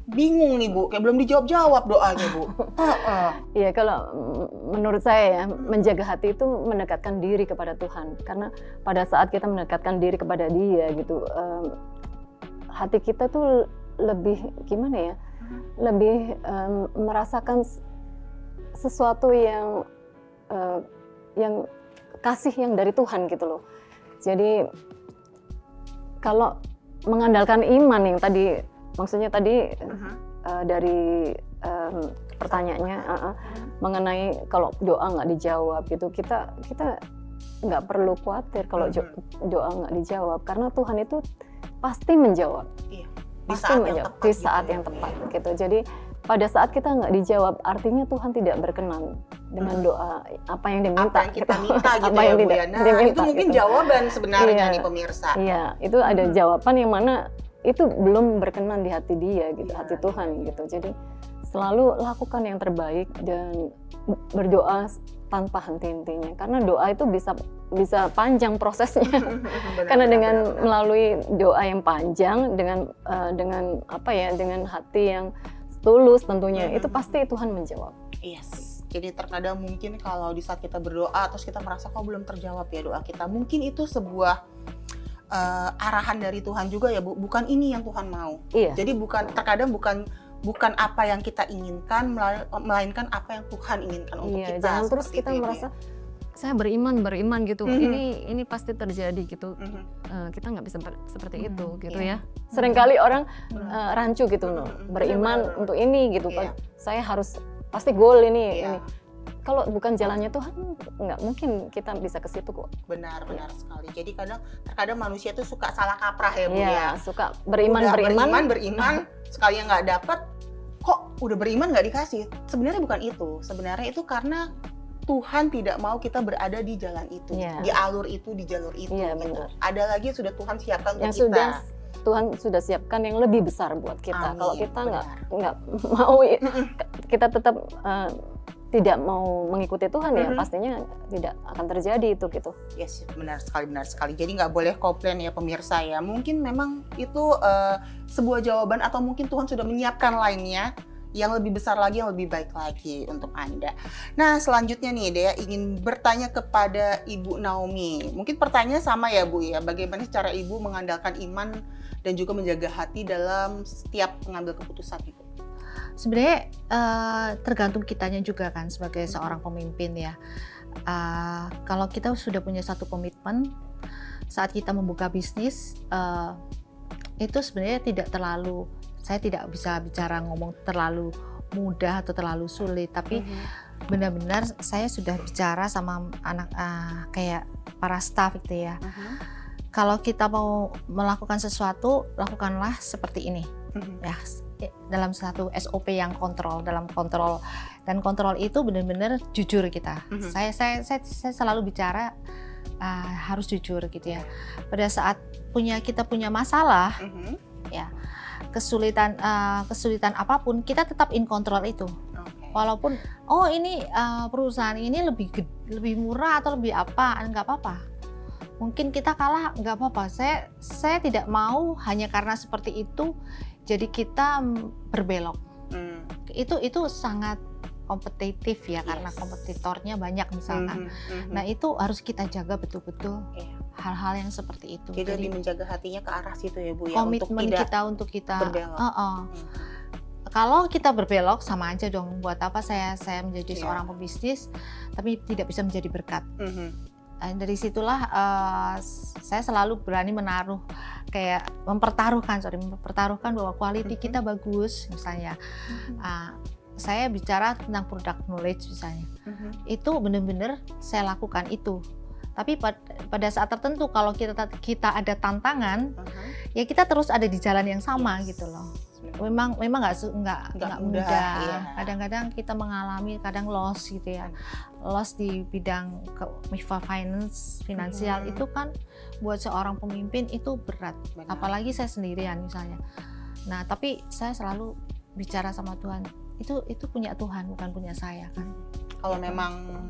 bingung nih Bu, kayak belum dijawab-jawab doanya Bu. Iya, kalau menurut saya ya, menjaga hati itu mendekatkan diri kepada Tuhan. Karena pada saat kita mendekatkan diri kepada Dia gitu, hati kita tuh lebih gimana ya, lebih merasakan sesuatu yang kasih yang dari Tuhan gitu loh. Jadi kalau mengandalkan iman yang tadi, maksudnya tadi dari pertanyaannya mengenai kalau doa nggak dijawab gitu, kita nggak perlu khawatir kalau doa nggak dijawab, karena Tuhan itu pasti menjawab. Iya. Di saat yang tepat gitu. Jadi pada saat kita nggak dijawab, artinya Tuhan tidak berkenan dengan doa apa yang diminta. Apa yang kita minta gitu ya Bu ya. Nah itu mungkin jawaban sebenarnya nih pemirsa. Iya, itu ada jawaban yang mana itu belum berkenan di hati Dia gitu, hati Tuhan gitu. Jadi selalu lakukan yang terbaik dan berdoa tanpa henti-hentinya, karena doa itu bisa panjang prosesnya. Karena dengan melalui doa yang panjang, dengan dengan hati yang tulus tentunya, itu pasti Tuhan menjawab. Yes. Jadi terkadang mungkin kalau di saat kita berdoa terus kita merasa kok belum terjawab ya doa kita, mungkin itu sebuah arahan dari Tuhan juga ya Bu, bukan ini yang Tuhan mau. Iya. Jadi terkadang bukan apa yang kita inginkan, melainkan apa yang Tuhan inginkan untuk kita. Jangan terus kita merasa saya beriman gitu, ini pasti terjadi gitu. Kita nggak bisa seperti itu gitu ya. Seringkali orang rancu gitu loh, beriman untuk ini gitu kan. Saya harus pasti goal ini. Kalau bukan jalannya Tuhan, nggak mungkin kita bisa ke situ kok. Benar sekali. Jadi terkadang manusia tuh suka salah kaprah ya Bu ya. Suka beriman, sekali yang nggak dapat, kok udah beriman nggak dikasih. Sebenarnya bukan itu. Sebenarnya itu karena Tuhan tidak mau kita berada di jalan itu, di alur itu, di jalur itu. Gitu. Ada lagi yang sudah Tuhan siapkan untuk kita. Tuhan sudah siapkan yang lebih besar buat kita. Kalau kita nggak mau, kita tetap tidak mau mengikuti Tuhan ya, pastinya tidak akan terjadi itu gitu. Yes, benar sekali. Jadi nggak boleh komplain ya pemirsa ya. Mungkin memang itu sebuah jawaban, atau mungkin Tuhan sudah menyiapkan lainnya yang lebih besar lagi, yang lebih baik lagi untuk Anda. Nah selanjutnya nih Dea ingin bertanya kepada Ibu Naomi. Mungkin pertanyaannya sama ya Bu ya. Bagaimana cara Ibu mengandalkan iman dan juga menjaga hati dalam setiap mengambil keputusan itu? Sebenarnya tergantung kitanya juga kan sebagai seorang pemimpin ya. Kalau kita sudah punya satu komitmen saat kita membuka bisnis, itu sebenarnya tidak terlalu, saya tidak bisa bicara ngomong terlalu mudah atau terlalu sulit, tapi benar-benar saya sudah bicara sama anak kayak para staff gitu ya. Kalau kita mau melakukan sesuatu, lakukanlah seperti ini ya, dalam satu SOP yang dalam kontrol, dan kontrol itu benar-benar jujur kita. Saya selalu bicara harus jujur gitu ya. Pada saat kita punya masalah ya, kesulitan apapun, kita tetap in control itu. Walaupun ini perusahaan ini lebih murah atau lebih apa, nggak apa-apa. mungkin kita kalah nggak apa-apa. Saya tidak mau hanya karena seperti itu jadi kita berbelok. Itu sangat kompetitif ya, karena kompetitornya banyak misalkan. Nah itu harus kita jaga betul-betul hal-hal yang seperti itu. Jadi lebih menjaga hatinya ke arah situ ya Bu ya, komitmen untuk kita berbelok. Kalau kita berbelok sama aja dong. Buat apa saya menjadi seorang pebisnis tapi tidak bisa menjadi berkat. Dari situlah saya selalu berani menaruh, kayak mempertaruhkan bahwa quality kita bagus misalnya. Saya bicara tentang product knowledge misalnya, itu benar-benar saya lakukan itu. Tapi pada saat tertentu kalau kita ada tantangan, ya kita terus ada di jalan yang sama gitu loh. Memang nggak mudah. Iya. Kadang-kadang kita mengalami loss gitu ya, loss di bidang finansial itu kan buat seorang pemimpin itu berat. Benar. Apalagi saya sendirian misalnya. Nah tapi saya selalu bicara sama Tuhan. Itu punya Tuhan, bukan punya saya kan. Kalau memang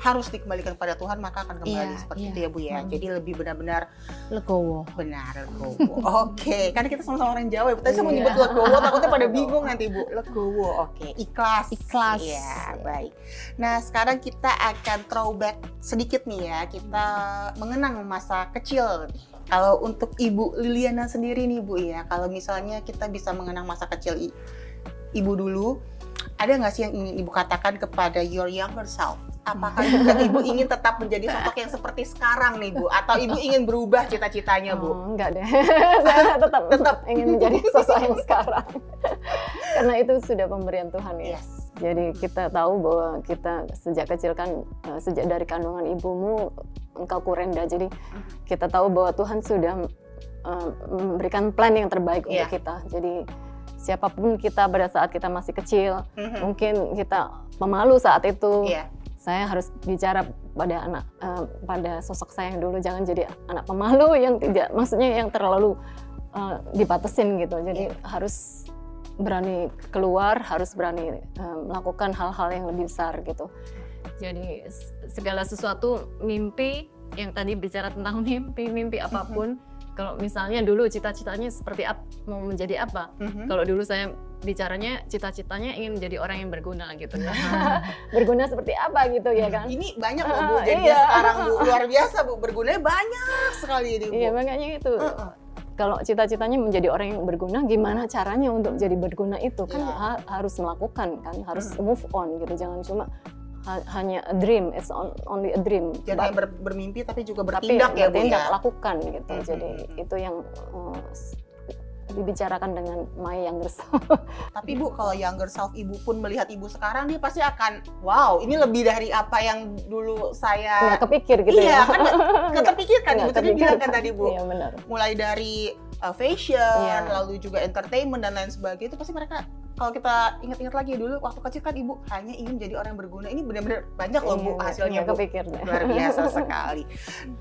harus dikembalikan pada Tuhan maka akan kembali seperti itu ya Bu ya. Jadi lebih benar-benar legowo. Benar, legowo. Oke, karena kita sama-sama orang Jawa ya. Tadi saya mau nyebut legowo, takutnya pada bingung nanti Bu. Legowo, oke. Ikhlas. Ya, baik. Nah, sekarang kita akan throwback sedikit nih ya. Kita mengenang masa kecil. Kalau untuk Ibu Liliana sendiri nih Bu ya, kalau misalnya kita bisa mengenang masa kecil Ibu dulu, ada nggak sih yang ingin Ibu katakan kepada your younger self? Apakah juga Ibu ingin tetap menjadi sosok yang seperti sekarang nih Bu? Atau Ibu ingin berubah cita-citanya Bu? Enggak deh, saya tetap ingin menjadi sosok yang sekarang. Karena itu sudah pemberian Tuhan ya. Jadi kita tahu bahwa kita sejak kecil kan, sejak dari kandungan ibumu, engkau kurenda. Jadi kita tahu bahwa Tuhan sudah memberikan plan yang terbaik untuk kita. Jadi siapapun kita pada saat kita masih kecil, mungkin kita pemalu saat itu. Saya harus bicara pada pada sosok saya yang dulu, jangan jadi anak pemalu yang tidak, maksudnya yang terlalu dibatasin gitu. Jadi harus berani keluar, harus berani melakukan hal-hal yang lebih besar gitu. Jadi segala sesuatu, mimpi yang tadi bicara tentang mimpi apapun. Kalau misalnya dulu cita-citanya seperti mau menjadi apa? Kalau dulu saya bicaranya cita-citanya ingin menjadi orang yang berguna gitu ya. Berguna seperti apa gitu ya kan? Ini banyak loh Bu, jadinya sekarang Bu, luar biasa Bu, bergunanya banyak sekali ini Bu. Iya makanya itu. Kalau cita-citanya menjadi orang yang berguna, gimana caranya untuk jadi berguna itu? Kan harus melakukan kan, harus move on gitu, jangan cuma hanya a dream, it's only a dream. Jangan bermimpi tapi juga bertindak ya Bu ya. Lakukan gitu. Jadi itu yang dibicarakan dengan my younger self. Tapi Bu, kalau younger self Ibu pun melihat Ibu sekarang, dia pasti akan wow, ini lebih dari apa yang dulu saya nggak kepikir gitu ya. Iya kan, nggak terpikirkan Ibu tadi bilang kan tadi Bu. Iya benar. Mulai dari fashion, lalu juga entertainment dan lain sebagainya, itu pasti mereka, kalau kita ingat-ingat lagi dulu waktu kecil kan Ibu hanya ingin menjadi orang yang berguna. Ini benar-benar banyak loh Bu hasilnya Bu. Kepikir deh. Luar biasa sekali.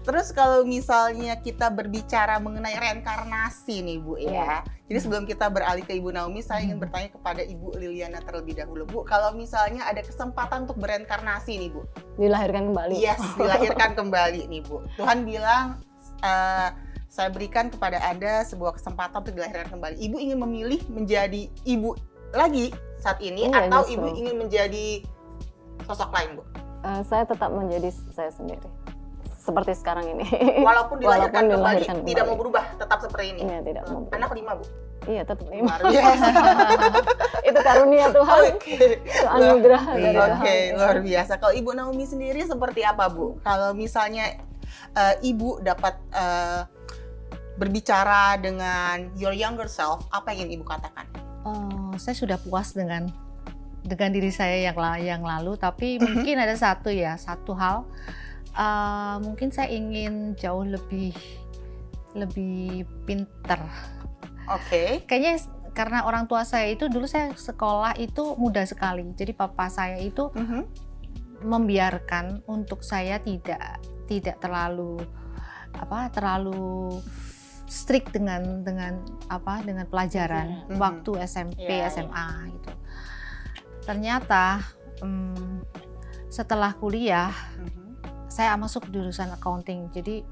Terus kalau misalnya kita berbicara mengenai reinkarnasi nih Bu ya. Jadi sebelum kita beralih ke Ibu Naomi, saya ingin bertanya kepada Ibu Liliana terlebih dahulu Bu. Kalau misalnya ada kesempatan untuk bereinkarnasi nih Bu. Dilahirkan kembali. Yes, dilahirkan kembali nih Bu. Tuhan bilang, saya berikan kepada Anda sebuah kesempatan untuk dilahirkan kembali. Ibu ingin memilih menjadi ibu lagi saat ini atau justru Ibu ingin menjadi sosok lain Bu? Saya tetap menjadi saya sendiri seperti sekarang ini. Walaupun dilahirkan kembali, tidak mau berubah, tetap seperti ini. Iya, tidak mau berubah. Anak 5 Bu? Iya, tetap 5. Luar biasa. Itu karunia Tuhan. Itu anugerah dari Tuhan. Luar biasa. Kalau Ibu Naomi sendiri seperti apa Bu? Kalau misalnya Ibu dapat berbicara dengan your younger self, apa yang ingin Ibu katakan? Saya sudah puas dengan diri saya yang lalu, tapi mungkin ada satu hal, mungkin saya ingin jauh lebih pinter. Kayaknya karena orang tua saya itu dulu saya sekolah itu muda sekali, jadi papa saya itu membiarkan untuk saya tidak terlalu strict dengan pelajaran waktu SMP, SMA gitu. Ternyata setelah kuliah saya masuk jurusan accounting. Jadi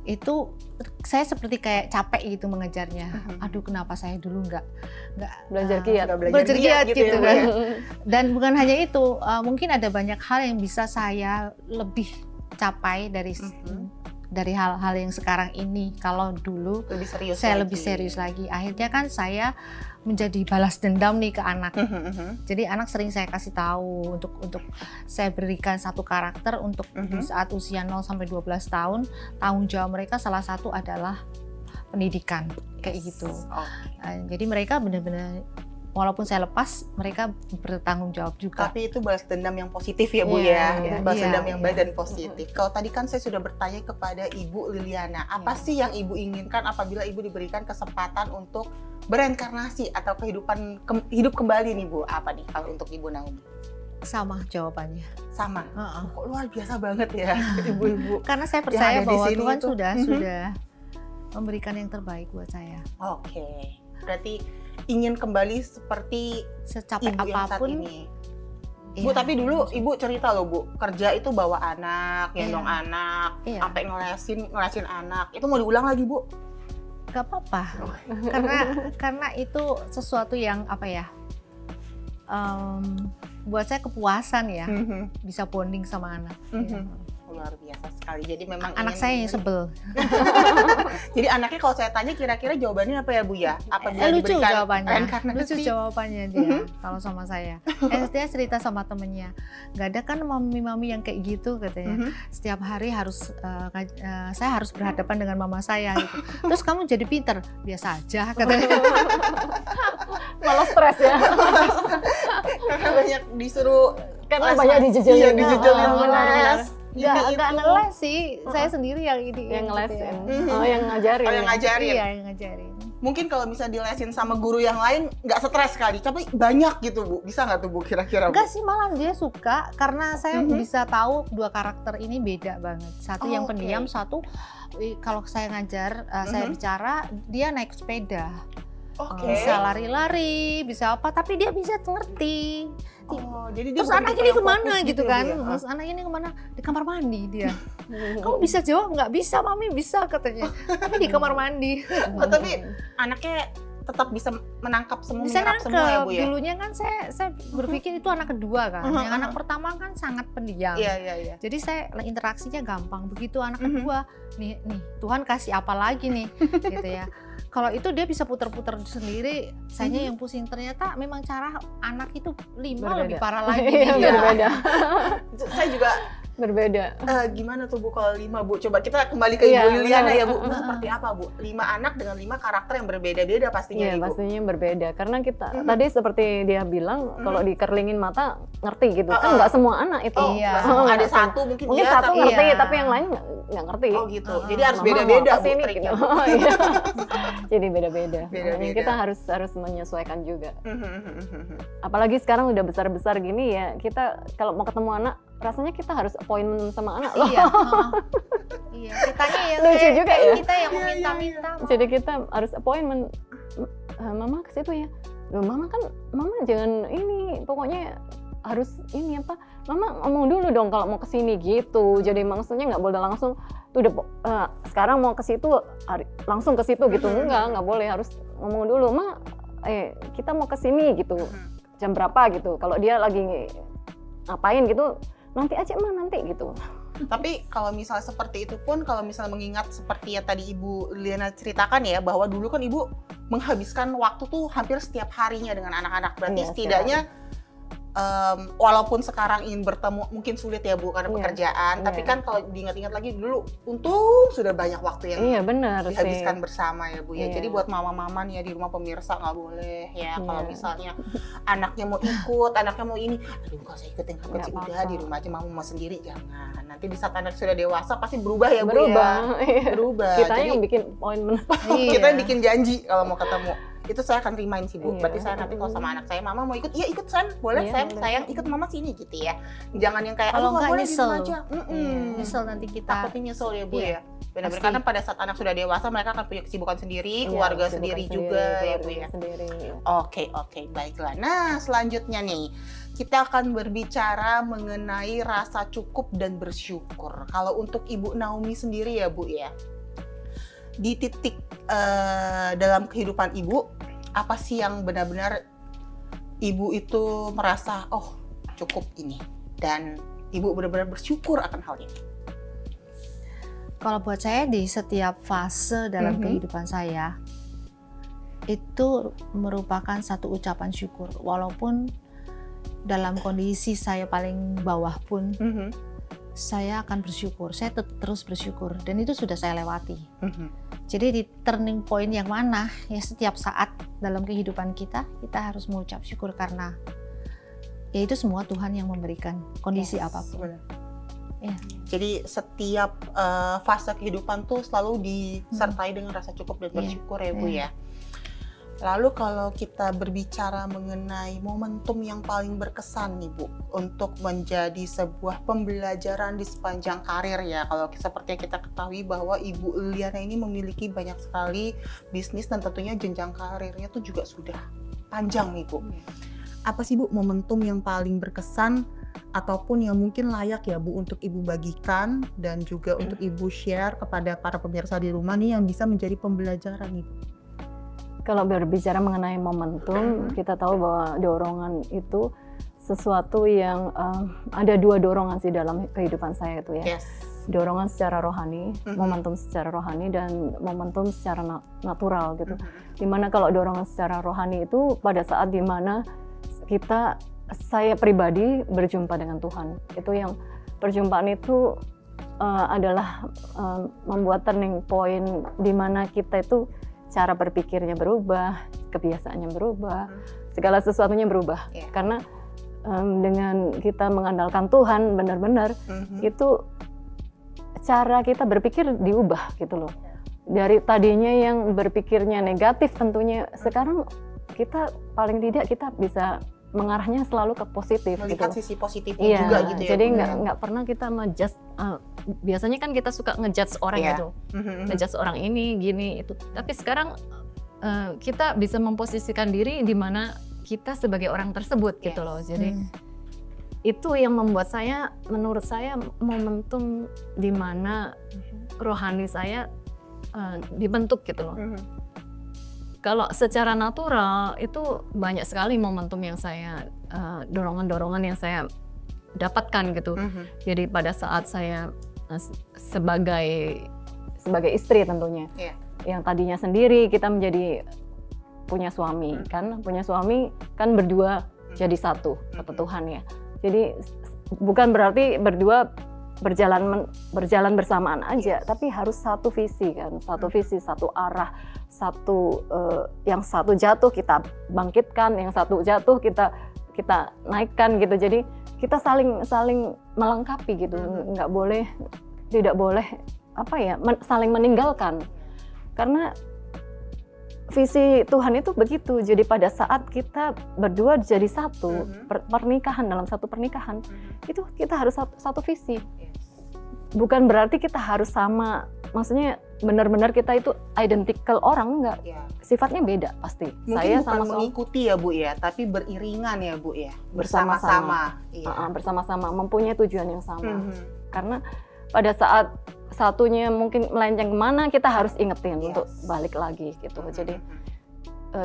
itu saya seperti kayak capek gitu mengejarnya. Aduh, kenapa saya dulu nggak Belajar giat. belajar giat gitu ya, kan. Dan bukan hanya itu, mungkin ada banyak hal yang bisa saya lebih capai dari hal-hal yang sekarang ini. Kalau dulu lebih serius saya lagi. lebih serius lagi. Akhirnya kan saya menjadi balas dendam nih ke anak. Jadi anak sering saya kasih tahu untuk saya berikan satu karakter untuk di saat usia 0 sampai 12 tahun, tanggung jawab mereka salah satu adalah pendidikan, kayak gitu. Jadi mereka benar-benar, walaupun saya lepas, mereka bertanggung jawab juga. Tapi itu balas dendam yang positif ya Bu ya. Balas dendam yang baik dan positif. Kalau tadi kan saya sudah bertanya kepada Ibu Liliana, apa sih yang Ibu inginkan apabila Ibu diberikan kesempatan untuk bereinkarnasi atau hidup kembali nih Bu? Apa nih kalau untuk Ibu Naomi? Sama jawabannya. Sama. Kok luar biasa banget ya ibu-ibu. Karena saya percaya bahwa Tuhan itu sudah memberikan yang terbaik buat saya. Oke. Berarti ingin kembali seperti Secapek Ibu yang saat apapun. ini. Bu, tapi dulu Ibu cerita loh Bu, kerja itu bawa anak, gendong anak, sampai ngelesin anak. Itu mau diulang lagi Bu? Gak apa-apa, karena itu sesuatu yang apa ya, buat saya kepuasan ya, bisa bonding sama anak. Luar biasa sekali. Jadi memang anak saya yang sebel. Jadi anaknya kalau saya tanya kira-kira jawabannya apa ya Bu ya? Apabila Lucu diberikan jawabannya, reinkarnasi? lucu jawabannya dia kalau sama saya. Dia cerita sama temennya, nggak ada kan mami-mami yang kayak gitu katanya. Setiap hari saya harus berhadapan dengan mama saya gitu. Terus kamu jadi pinter? Biasa aja katanya. Malah stres ya. Karena banyak disuruh Karena banyak dijejelin. Iya, dijejelin benar. Nggak ngeles sih, saya sendiri yang ngelesin. Gitu ya. Yang ngajarin. Oh, yang ngajarin. Iya, yang ngajarin. Mungkin kalau misalnya dilesin sama guru yang lain nggak stres sekali, tapi banyak gitu Bu. Bisa nggak tuh Bu kira-kira? Enggak sih, malah dia suka karena saya bisa tahu dua karakter ini beda banget. Satu yang pendiam, satu kalau saya ngajar, saya bicara, dia naik sepeda. Bisa lari-lari, bisa apa, tapi dia bisa ngerti. Jadi dia terus anak ini kemana gitu kan? Terus anak ini kemana? Di kamar mandi dia. Kamu bisa jawab? Nggak bisa, mami bisa katanya. Tapi di kamar mandi. Tapi anaknya tetap bisa menangkap semua, bisa menyerap semua ya Bu ya? Dulunya kan saya berpikir itu anak kedua kan. Yang anak pertama kan sangat pendiam. Iya. Jadi saya interaksinya gampang. Begitu anak kedua, nih Tuhan kasih apa lagi nih gitu ya. Kalau itu dia bisa putar-putar sendiri, sayanya yang pusing. Ternyata memang cara anak itu 5 lebih parah lagi. Berbeda. Saya juga berbeda. Gimana tuh Bu kalau 5 Bu? Coba kita kembali ke Ibu Liliana ya Bu. Seperti apa Bu? 5 anak dengan 5 karakter yang berbeda-beda pastinya. Iya, pastinya berbeda. Karena kita tadi seperti dia bilang, kalau dikerlingin mata ngerti gitu. Kan nggak semua anak itu. Ada satu mungkin iya, satu ngerti, tapi yang lain nggak ngerti. Oh gitu. Jadi harus beda-beda Bu triknya. Jadi beda-beda. Kita harus menyesuaikan juga. Apalagi sekarang udah besar-besar gini ya, kita kalau mau ketemu anak, rasanya kita harus appointment sama anak loh. Iya, kitanya yang lucu juga ya. Kita yang meminta-minta. Jadi kita harus appointment. Mama ke situ ya. Loh, mama jangan ini, pokoknya harus ini apa? Mama ngomong dulu dong kalau mau ke sini gitu. Jadi maksudnya nggak boleh langsung tuh udah sekarang mau ke situ langsung ke situ gitu. Nggak boleh, harus ngomong dulu. Kita mau ke sini gitu. Jam berapa gitu. Kalau dia lagi ngapain gitu, nanti aja nanti gitu. Tapi kalau misalnya seperti itu pun, kalau misalnya mengingat seperti yang tadi Ibu Liliana ceritakan ya, bahwa dulu kan Ibu menghabiskan waktu tuh hampir setiap harinya dengan anak-anak. Berarti setidaknya walaupun sekarang ingin bertemu mungkin sulit ya Bu karena pekerjaan, tapi kan kalau diingat-ingat lagi dulu untung sudah banyak waktu yang dihabiskan bersama ya Bu ya. Jadi buat mama-mama nih ya di rumah pemirsa nggak boleh ya kalau misalnya anaknya mau ikut, anaknya mau ini, aduh nggak usah ikut sih, udah di rumah aja mama sendiri, jangan. Nanti di saat anak sudah dewasa pasti berubah ya Bu ya. Berubah. Kita yang bikin appointment. Kita yang bikin janji kalau mau ketemu. itu saya akan remind sih Bu. Iya. Berarti saya nanti kalau sama anak saya, mama mau ikut, iya ikut Sam, boleh Iya, Sam, boleh. sayang ikut mama sini gitu ya. Jangan yang kayak, Kalau aduh nggak nggak boleh di nyesel. rumah aja. Nyesel nanti kita. Takutnya nyesel ya Bu Iya, ya. Benar-benar pasti. karena pada saat anak sudah dewasa mereka akan punya kesibukan sendiri, Iya, keluarga kesibukan sendiri juga ya Bu ya. keluarga sendiri. Oke, baiklah. Nah, selanjutnya nih, kita akan berbicara mengenai rasa cukup dan bersyukur. Kalau untuk Ibu Naomi sendiri ya Bu ya, di titik dalam kehidupan Ibu, apa sih yang benar-benar Ibu itu merasa, oh cukup ini, dan Ibu benar-benar bersyukur akan hal ini? Kalau buat saya di setiap fase dalam kehidupan saya itu merupakan satu ucapan syukur, walaupun dalam kondisi saya paling bawah pun saya akan bersyukur, saya terus bersyukur, dan itu sudah saya lewati. Jadi di turning point yang mana ya, setiap saat dalam kehidupan kita harus mengucap syukur karena ya itu semua Tuhan yang memberikan kondisi apapun. Benar. Ya. Jadi setiap fase kehidupan tuh selalu disertai dengan rasa cukup dan Iya. bersyukur ya Bu Iya. ya. Lalu kalau kita berbicara mengenai momentum yang paling berkesan nih Bu, untuk menjadi sebuah pembelajaran di sepanjang karir ya. Kalau seperti yang kita ketahui bahwa Ibu Liliana ini memiliki banyak sekali bisnis dan tentunya jenjang karirnya tuh juga sudah panjang nih Bu. Apa sih Bu momentum yang paling berkesan ataupun yang mungkin layak ya Bu untuk Ibu bagikan dan juga untuk Ibu share kepada para pemirsa di rumah nih yang bisa menjadi pembelajaran nih Bu? Kalau berbicara mengenai momentum, kita tahu bahwa dorongan itu sesuatu yang ada dua dorongan sih dalam kehidupan saya itu ya. Yes. Dorongan secara rohani, momentum secara rohani, dan momentum secara natural gitu. Dimana kalau dorongan secara rohani itu pada saat dimana saya pribadi berjumpa dengan Tuhan. Itu yang perjumpaan itu adalah membuat turning point dimana kita itu cara berpikirnya berubah, kebiasaannya berubah, segala sesuatunya berubah. Yeah. Karena dengan kita mengandalkan Tuhan benar-benar itu cara kita berpikir diubah gitu loh. Dari tadinya yang berpikirnya negatif tentunya, sekarang kita paling tidak kita bisa mengarahnya selalu ke positif Melihat gitu. sisi positifnya Iya, juga gitu ya. jadi Bu, nggak pernah kita ngejudge. Biasanya kan kita suka ngejudge orang Iya. gitu, ngejudge orang ini, gini, itu. Tapi sekarang kita bisa memposisikan diri di mana kita sebagai orang tersebut gitu loh. Jadi itu yang membuat saya, menurut saya, momentum di mana rohani saya dibentuk gitu loh. Kalau secara natural itu banyak sekali momentum yang saya dorongan-dorongan yang saya dapatkan gitu. Jadi pada saat saya sebagai istri tentunya, yang tadinya sendiri kita menjadi punya suami kan berdua jadi satu kata Tuhan ya. Jadi bukan berarti berdua berjalan bersamaan aja, tapi harus satu visi kan, satu visi, satu arah, yang satu jatuh kita bangkitkan, yang satu jatuh kita naikkan gitu. Jadi kita saling melengkapi gitu, tidak boleh saling meninggalkan, karena visi Tuhan itu begitu. Jadi pada saat kita berdua jadi satu, pernikahan, dalam satu pernikahan itu kita harus satu visi. Bukan berarti kita harus sama, maksudnya benar-benar kita itu identical orang, enggak. Sifatnya beda pasti. Mungkin saya bukan sama mengikuti ya Bu ya, tapi beriringan ya Bu ya, bersama-sama. Bersama-sama mempunyai tujuan yang sama. Karena pada saat satunya mungkin melenceng kemana, kita harus ingetin untuk balik lagi gitu. Jadi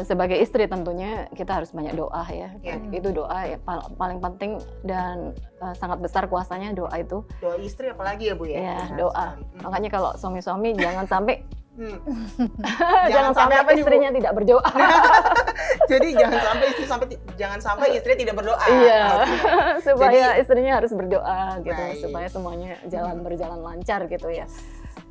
sebagai istri tentunya kita harus banyak doa ya. Itu doa ya paling penting dan sangat besar kuasanya doa itu. Doa istri apalagi ya Bu ya? Ya, doa. Makanya kalau suami-suami jangan sampai jangan sampai apa nih, istrinya tidak berdoa. Jadi jangan sampai istri tidak berdoa. Iya. Supaya Jadi, istrinya harus berdoa gitu, baik. supaya semuanya berjalan lancar gitu ya.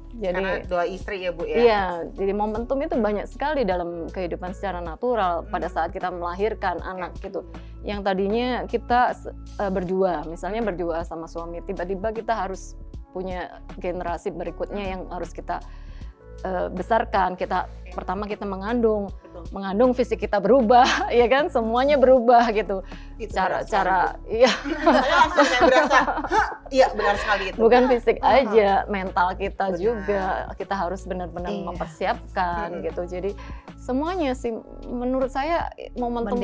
Jadi karena doa istri ya Bu ya. iya, jadi momentum itu banyak sekali dalam kehidupan secara natural pada saat kita melahirkan anak gitu. Yang tadinya kita berdua, misalnya berdua sama suami, tiba-tiba kita harus punya generasi berikutnya yang harus kita besarkan, pertama kita mengandung fisik kita berubah, ya kan, semuanya berubah gitu. Cara iya. Saya langsung kayak berasa, iya benar sekali itu. Bukan fisik aja, mental kita juga kita harus benar-benar mempersiapkan gitu. Jadi semuanya sih menurut saya momentum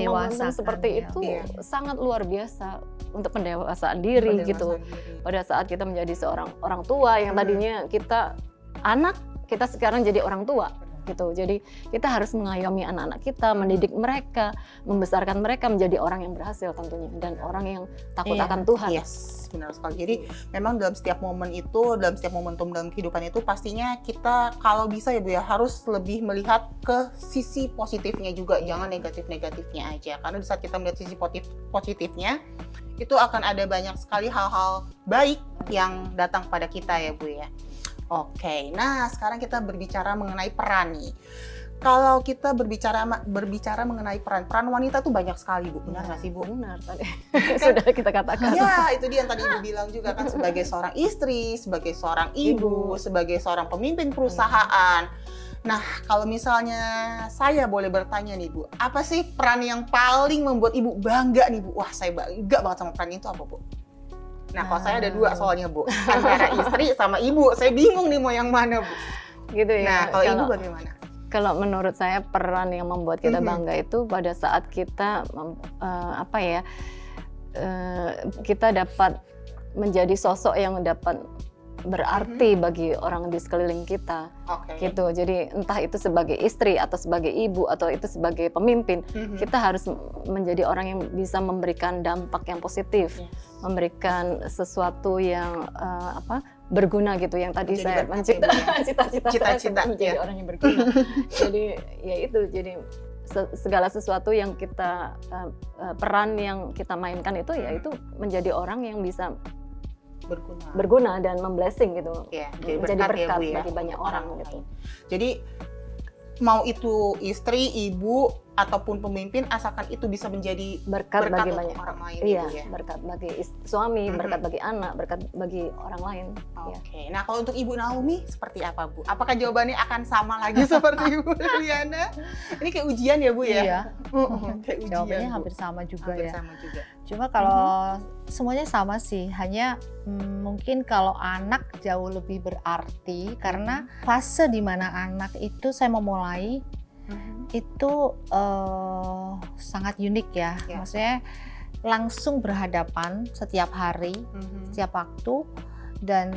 seperti itu sangat luar biasa untuk pendewasaan diri gitu. Pada saat kita menjadi seorang orang tua yang tadinya kita anak, kita sekarang jadi orang tua gitu. Jadi kita harus mengayomi anak-anak kita, mendidik mereka, membesarkan mereka menjadi orang yang berhasil tentunya, dan orang yang takut akan Tuhan. Yes, benar sekali. Jadi memang dalam setiap momen itu, dalam setiap momentum dalam kehidupan itu, pastinya kita kalau bisa ya Bu ya, harus lebih melihat ke sisi positifnya juga, jangan negatif-negatifnya aja. Karena di saat kita melihat sisi positifnya, itu akan ada banyak sekali hal-hal baik yang datang pada kita ya Bu ya. Oke, nah sekarang kita berbicara mengenai peran nih. Kalau kita berbicara mengenai peran wanita tuh banyak sekali Bu, benar nggak sih Bu? Benar tadi sudah kita katakan. Ya, itu dia yang tadi Ibu bilang juga kan, sebagai seorang istri, sebagai seorang ibu, sebagai seorang pemimpin perusahaan. Nah, kalau misalnya saya boleh bertanya nih Bu, apa sih peran yang paling membuat Ibu bangga nih Bu? Wah, saya bangga banget sama peran itu, apa Bu? Nah, kalau saya ada dua soalnya Bu, antara istri sama ibu. Saya bingung nih mau yang mana Bu. Gitu ya. Nah, kalau Ibu bagaimana? Kalau menurut saya peran yang membuat kita bangga itu pada saat kita kita dapat menjadi sosok yang dapat berarti bagi orang di sekeliling kita, gitu. Jadi entah itu sebagai istri atau sebagai ibu atau itu sebagai pemimpin, kita harus menjadi orang yang bisa memberikan dampak yang positif, memberikan sesuatu yang berguna gitu. Yang tadi saya cita-cita menjadi orang yang berguna. Jadi ya itu, jadi segala sesuatu yang kita peran yang kita mainkan itu ya itu menjadi orang yang bisa berguna dan memblessing gitu, menjadi berkat ya, bagi banyak orang gitu. Jadi mau itu istri, ibu ataupun pemimpin, asalkan itu bisa menjadi berkat bagi untuk banyak orang lain. Iya, gitu ya. berkat bagi suami, berkat bagi anak, berkat bagi orang lain. Oke. Nah, kalau untuk Ibu Naomi seperti apa Bu? Apakah jawabannya akan sama lagi seperti Ibu Liliana? Ini kayak ujian ya Bu ya? Iya. Kayak ujian, jawabannya Bu. hampir sama juga Hampir ya. sama juga. Cuma kalau semuanya sama sih, hanya mungkin kalau anak jauh lebih berarti karena fase di mana anak itu saya memulai itu sangat unik ya. Maksudnya langsung berhadapan setiap hari, setiap waktu, dan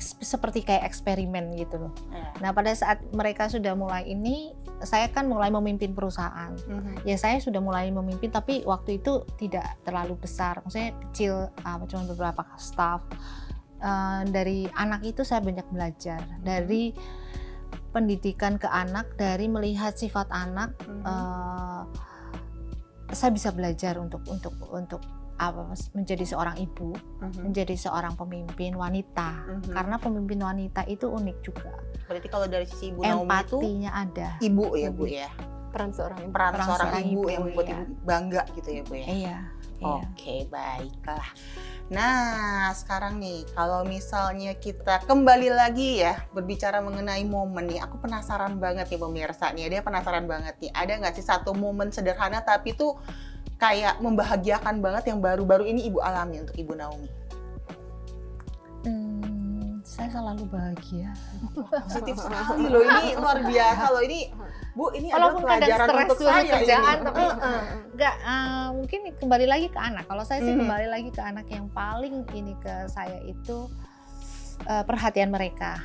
seperti kayak eksperimen gitu loh. Nah, pada saat mereka sudah mulai ini, saya kan mulai memimpin perusahaan. Ya, saya sudah mulai memimpin, tapi waktu itu tidak terlalu besar. Maksudnya kecil, cuma beberapa staff. Dari anak itu saya banyak belajar. Dari pendidikan ke anak, dari melihat sifat anak, saya bisa belajar untuk menjadi seorang ibu, menjadi seorang pemimpin wanita. Karena pemimpin wanita itu unik juga. Berarti kalau dari sisi Ibu Naomi itu empatinya ada. Ibu ya Bu ya. Peran seorang ibu yang membuat Ibu bangga gitu ya Bu ya. Iya. Oke, baiklah. Nah, sekarang nih kalau misalnya kita kembali lagi ya berbicara mengenai momen nih, aku penasaran banget nih pemirsa nih. Dia penasaran banget nih. Ada nggak sih satu momen sederhana tapi tuh kayak membahagiakan banget yang baru-baru ini Ibu alami untuk Ibu Naomi? Saya selalu bahagia. Positif sekali loh, ini luar biasa loh ini. Bu, ini adalah Walaupun pelajaran kadang untuk stres saya kerjaan, ini. tapi enggak, mungkin kembali lagi ke anak. Kalau saya sih kembali lagi ke anak, yang paling ini ke saya itu perhatian mereka.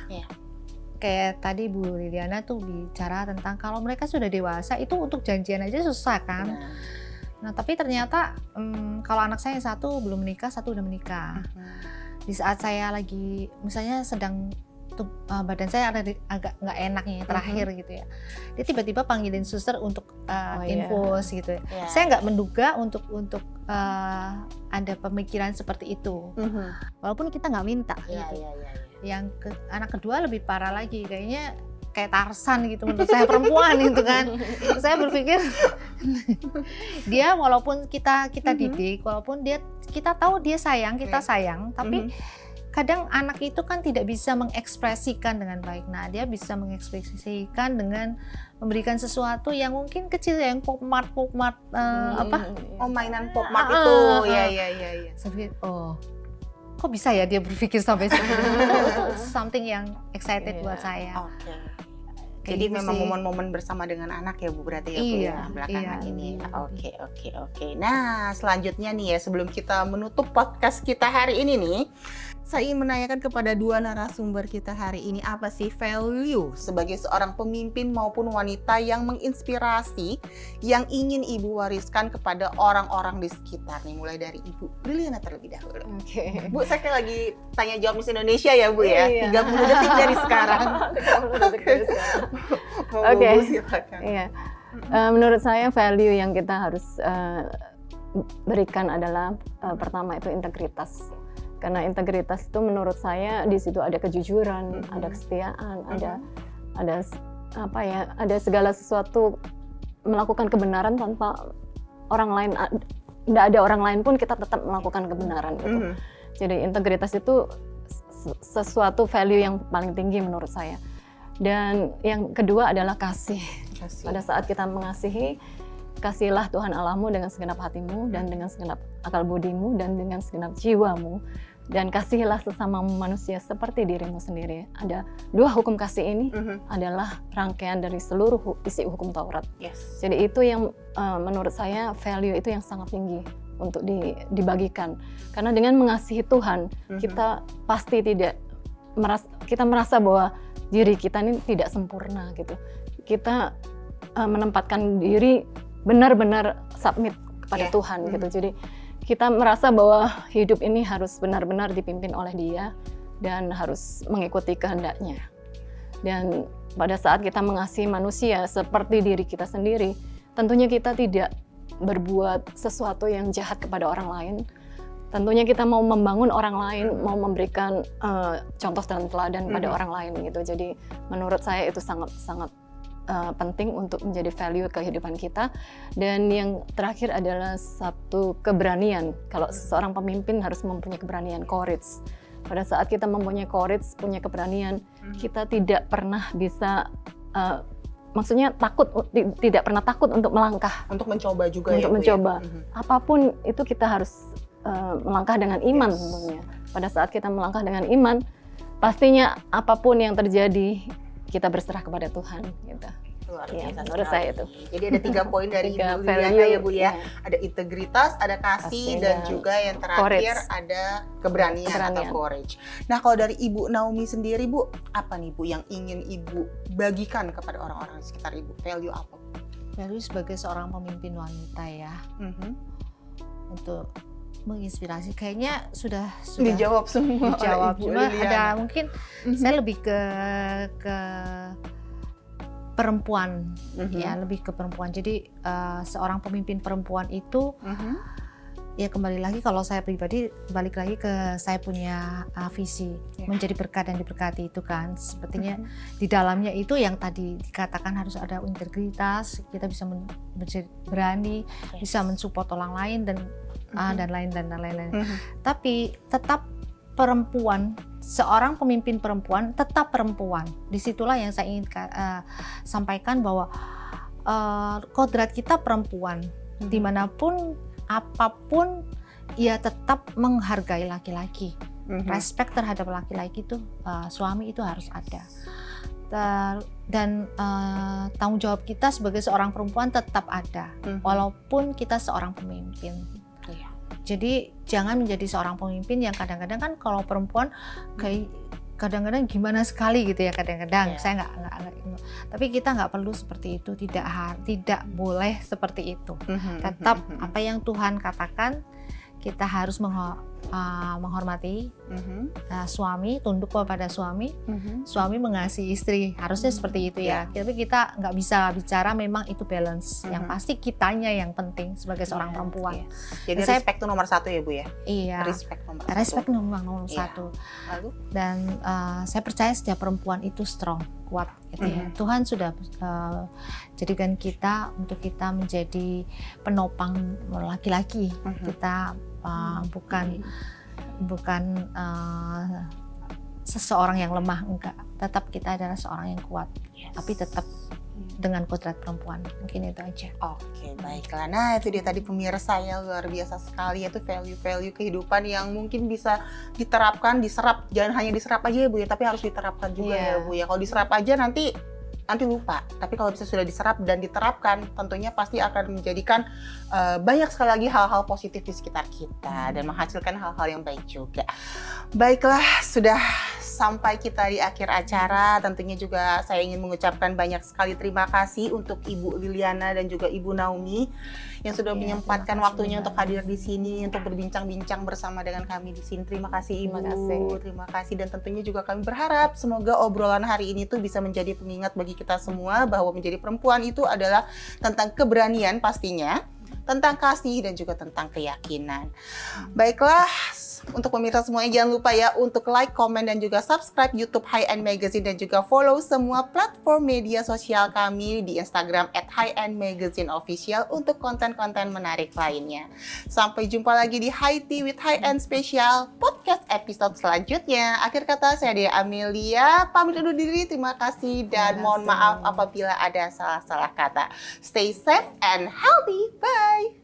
Kayak tadi Bu Liliana tuh bicara tentang kalau mereka sudah dewasa itu untuk janjian aja susah kan. Nah, tapi ternyata kalau anak saya yang satu belum menikah, satu udah menikah. Di saat saya lagi misalnya sedang badan saya ada agak nggak enaknya terakhir gitu ya, dia tiba-tiba panggilin suster untuk infus gitu ya. Saya nggak menduga untuk ada pemikiran seperti itu, walaupun kita nggak minta gitu. Yang anak kedua lebih parah lagi, kayaknya kayak Tarsan gitu menurut saya, perempuan itu kan. Saya berpikir dia walaupun kita didik, walaupun kita tahu dia sayang, kita sayang, tapi kadang anak itu kan tidak bisa mengekspresikan dengan baik. Nah, dia bisa mengekspresikan dengan memberikan sesuatu yang mungkin kecil, yang pop mart mainan pop mart itu. Ya. Saya pikir, oh, kok bisa ya dia berpikir sampai situ. Itu something yang excited buat saya. Oke. Jadi memang momen-momen bersama dengan anak ya Bu, berarti ya Bu ya belakangan ini. Oke. Nah, selanjutnya nih ya, sebelum kita menutup podcast kita hari ini nih, saya ingin menanyakan kepada dua narasumber kita hari ini, apa sih value sebagai seorang pemimpin maupun wanita yang menginspirasi, yang ingin Ibu wariskan kepada orang-orang di sekitar nih, mulai dari Ibu Briliana terlebih dahulu. Oke. Bu, saya lagi tanya jawab Miss Indonesia ya Bu ya, 30 detik dari sekarang. Oke. Silakan. Iya. Menurut saya value yang kita harus berikan adalah pertama itu integritas. Karena integritas itu menurut saya di situ ada kejujuran, ada kesetiaan, ada segala sesuatu, melakukan kebenaran tanpa orang lain, tidak ada orang lain pun kita tetap melakukan kebenaran gitu. Jadi integritas itu sesuatu value yang paling tinggi menurut saya. Dan yang kedua adalah kasih. Pada saat kita mengasihi, kasihilah Tuhan Allahmu dengan segenap hatimu dan dengan segenap akal budimu dan dengan segenap jiwamu, dan kasihilah sesama manusia seperti dirimu sendiri. Ada dua hukum kasih ini adalah rangkaian dari seluruh isi hukum Taurat. Jadi itu yang menurut saya value itu yang sangat tinggi untuk dibagikan. Karena dengan mengasihi Tuhan, kita pasti kita merasa bahwa diri kita ini tidak sempurna gitu. Kita menempatkan diri benar-benar submit kepada Tuhan gitu. Jadi kita merasa bahwa hidup ini harus benar-benar dipimpin oleh Dia dan harus mengikuti kehendaknya. Dan pada saat kita mengasihi manusia seperti diri kita sendiri, tentunya kita tidak berbuat sesuatu yang jahat kepada orang lain. Tentunya kita mau membangun orang lain, mau memberikan contoh dan teladan pada orang lain gitu. Jadi menurut saya itu sangat-sangat penting untuk menjadi value kehidupan kita. Dan yang terakhir adalah satu keberanian. Kalau seorang pemimpin harus mempunyai keberanian, courage. Pada saat kita mempunyai courage, punya keberanian, kita tidak pernah bisa, maksudnya tidak pernah takut untuk melangkah. Untuk mencoba juga untuk mencoba. Apapun itu kita harus melangkah dengan iman tentunya. Pada saat kita melangkah dengan iman, pastinya apapun yang terjadi, kita berserah kepada Tuhan gitu. Luar biasa menurut saya itu. Jadi ada 3 poin dari Ibu Briliana ya Bu ya. Ada integritas, ada kasih, dan juga yang terakhir ada keberanian atau courage. Nah, kalau dari Ibu Naomi sendiri Bu, apa nih Bu yang ingin Ibu bagikan kepada orang-orang di sekitar Ibu? Value apa? Value sebagai seorang pemimpin wanita ya. Untuk menginspirasi, kayaknya sudah dijawab semua. Dijawab, cuma ada mungkin saya lebih ke perempuan, ya lebih ke perempuan. Jadi seorang pemimpin perempuan itu ya kembali lagi, kalau saya pribadi balik lagi ke saya punya visi menjadi berkat dan diberkati itu kan. Sepertinya di dalamnya itu yang tadi dikatakan harus ada integritas, kita bisa berani, bisa mensupport orang lain dan lain-lain. Tapi tetap perempuan, seorang pemimpin perempuan tetap perempuan. Disitulah yang saya ingin sampaikan bahwa kodrat kita perempuan, dimanapun apapun, ia tetap menghargai laki-laki. Respect terhadap laki-laki itu suami itu harus ada. Dan tanggung jawab kita sebagai seorang perempuan tetap ada, walaupun kita seorang pemimpin. Jadi jangan menjadi seorang pemimpin yang kadang-kadang kan kalau perempuan kayak kadang-kadang gimana sekali gitu ya kadang-kadang. Saya nggak tapi kita nggak perlu seperti itu, tidak boleh seperti itu. Tetap apa yang Tuhan katakan, kita harus menghormati suami, tunduk kepada suami, suami mengasihi istri, harusnya seperti itu ya. Tapi kita nggak bisa bicara memang itu balance. Yang pasti kitanya yang penting sebagai seorang perempuan. Jadi respect itu nomor 1 ya Bu ya? Iya. Respect nomor 1. Lalu? Dan saya percaya setiap perempuan itu strong, kuat gitu ya. Tuhan sudah jadikan kita untuk kita menjadi penopang laki-laki. Kita bukan seseorang yang lemah, enggak. Tetap kita adalah seorang yang kuat, tapi tetap dengan kodrat perempuan. Mungkin itu aja. Oke, baiklah. Nah, itu dia tadi pemirsa ya, luar biasa sekali, yaitu value-value kehidupan yang mungkin bisa diterapkan, diserap. Jangan hanya diserap aja ya Bu ya, tapi harus diterapkan juga ya Bu ya. Kalau diserap aja nanti lupa. Tapi kalau bisa sudah diserap dan diterapkan, tentunya pasti akan menjadikan banyak sekali lagi hal-hal positif di sekitar kita dan menghasilkan hal-hal yang baik juga. Baiklah, sudah sampai kita di akhir acara. Tentunya juga saya ingin mengucapkan banyak sekali terima kasih untuk Ibu Liliana dan juga Ibu Naomi yang sudah menyempatkan waktunya untuk hadir di sini untuk berbincang-bincang bersama dengan kami di sini. Terima kasih Ibu. Terima kasih, dan tentunya juga kami berharap semoga obrolan hari ini tuh bisa menjadi pengingat bagi kita semua bahwa menjadi perempuan itu adalah tentang keberanian pastinya, tentang kasih dan juga tentang keyakinan. Baiklah, untuk pemirsa semuanya jangan lupa ya untuk like, komen, dan juga subscribe YouTube High End Magazine dan juga follow semua platform media sosial kami di Instagram @highendmagazineofficial untuk konten-konten menarik lainnya. Sampai jumpa lagi di High Tea with High End Special Podcast episode selanjutnya. Akhir kata saya Dea Amelia, pamit undur diri. Terima kasih dan mohon maaf apabila ada salah-salah kata. Stay safe and healthy. Bye!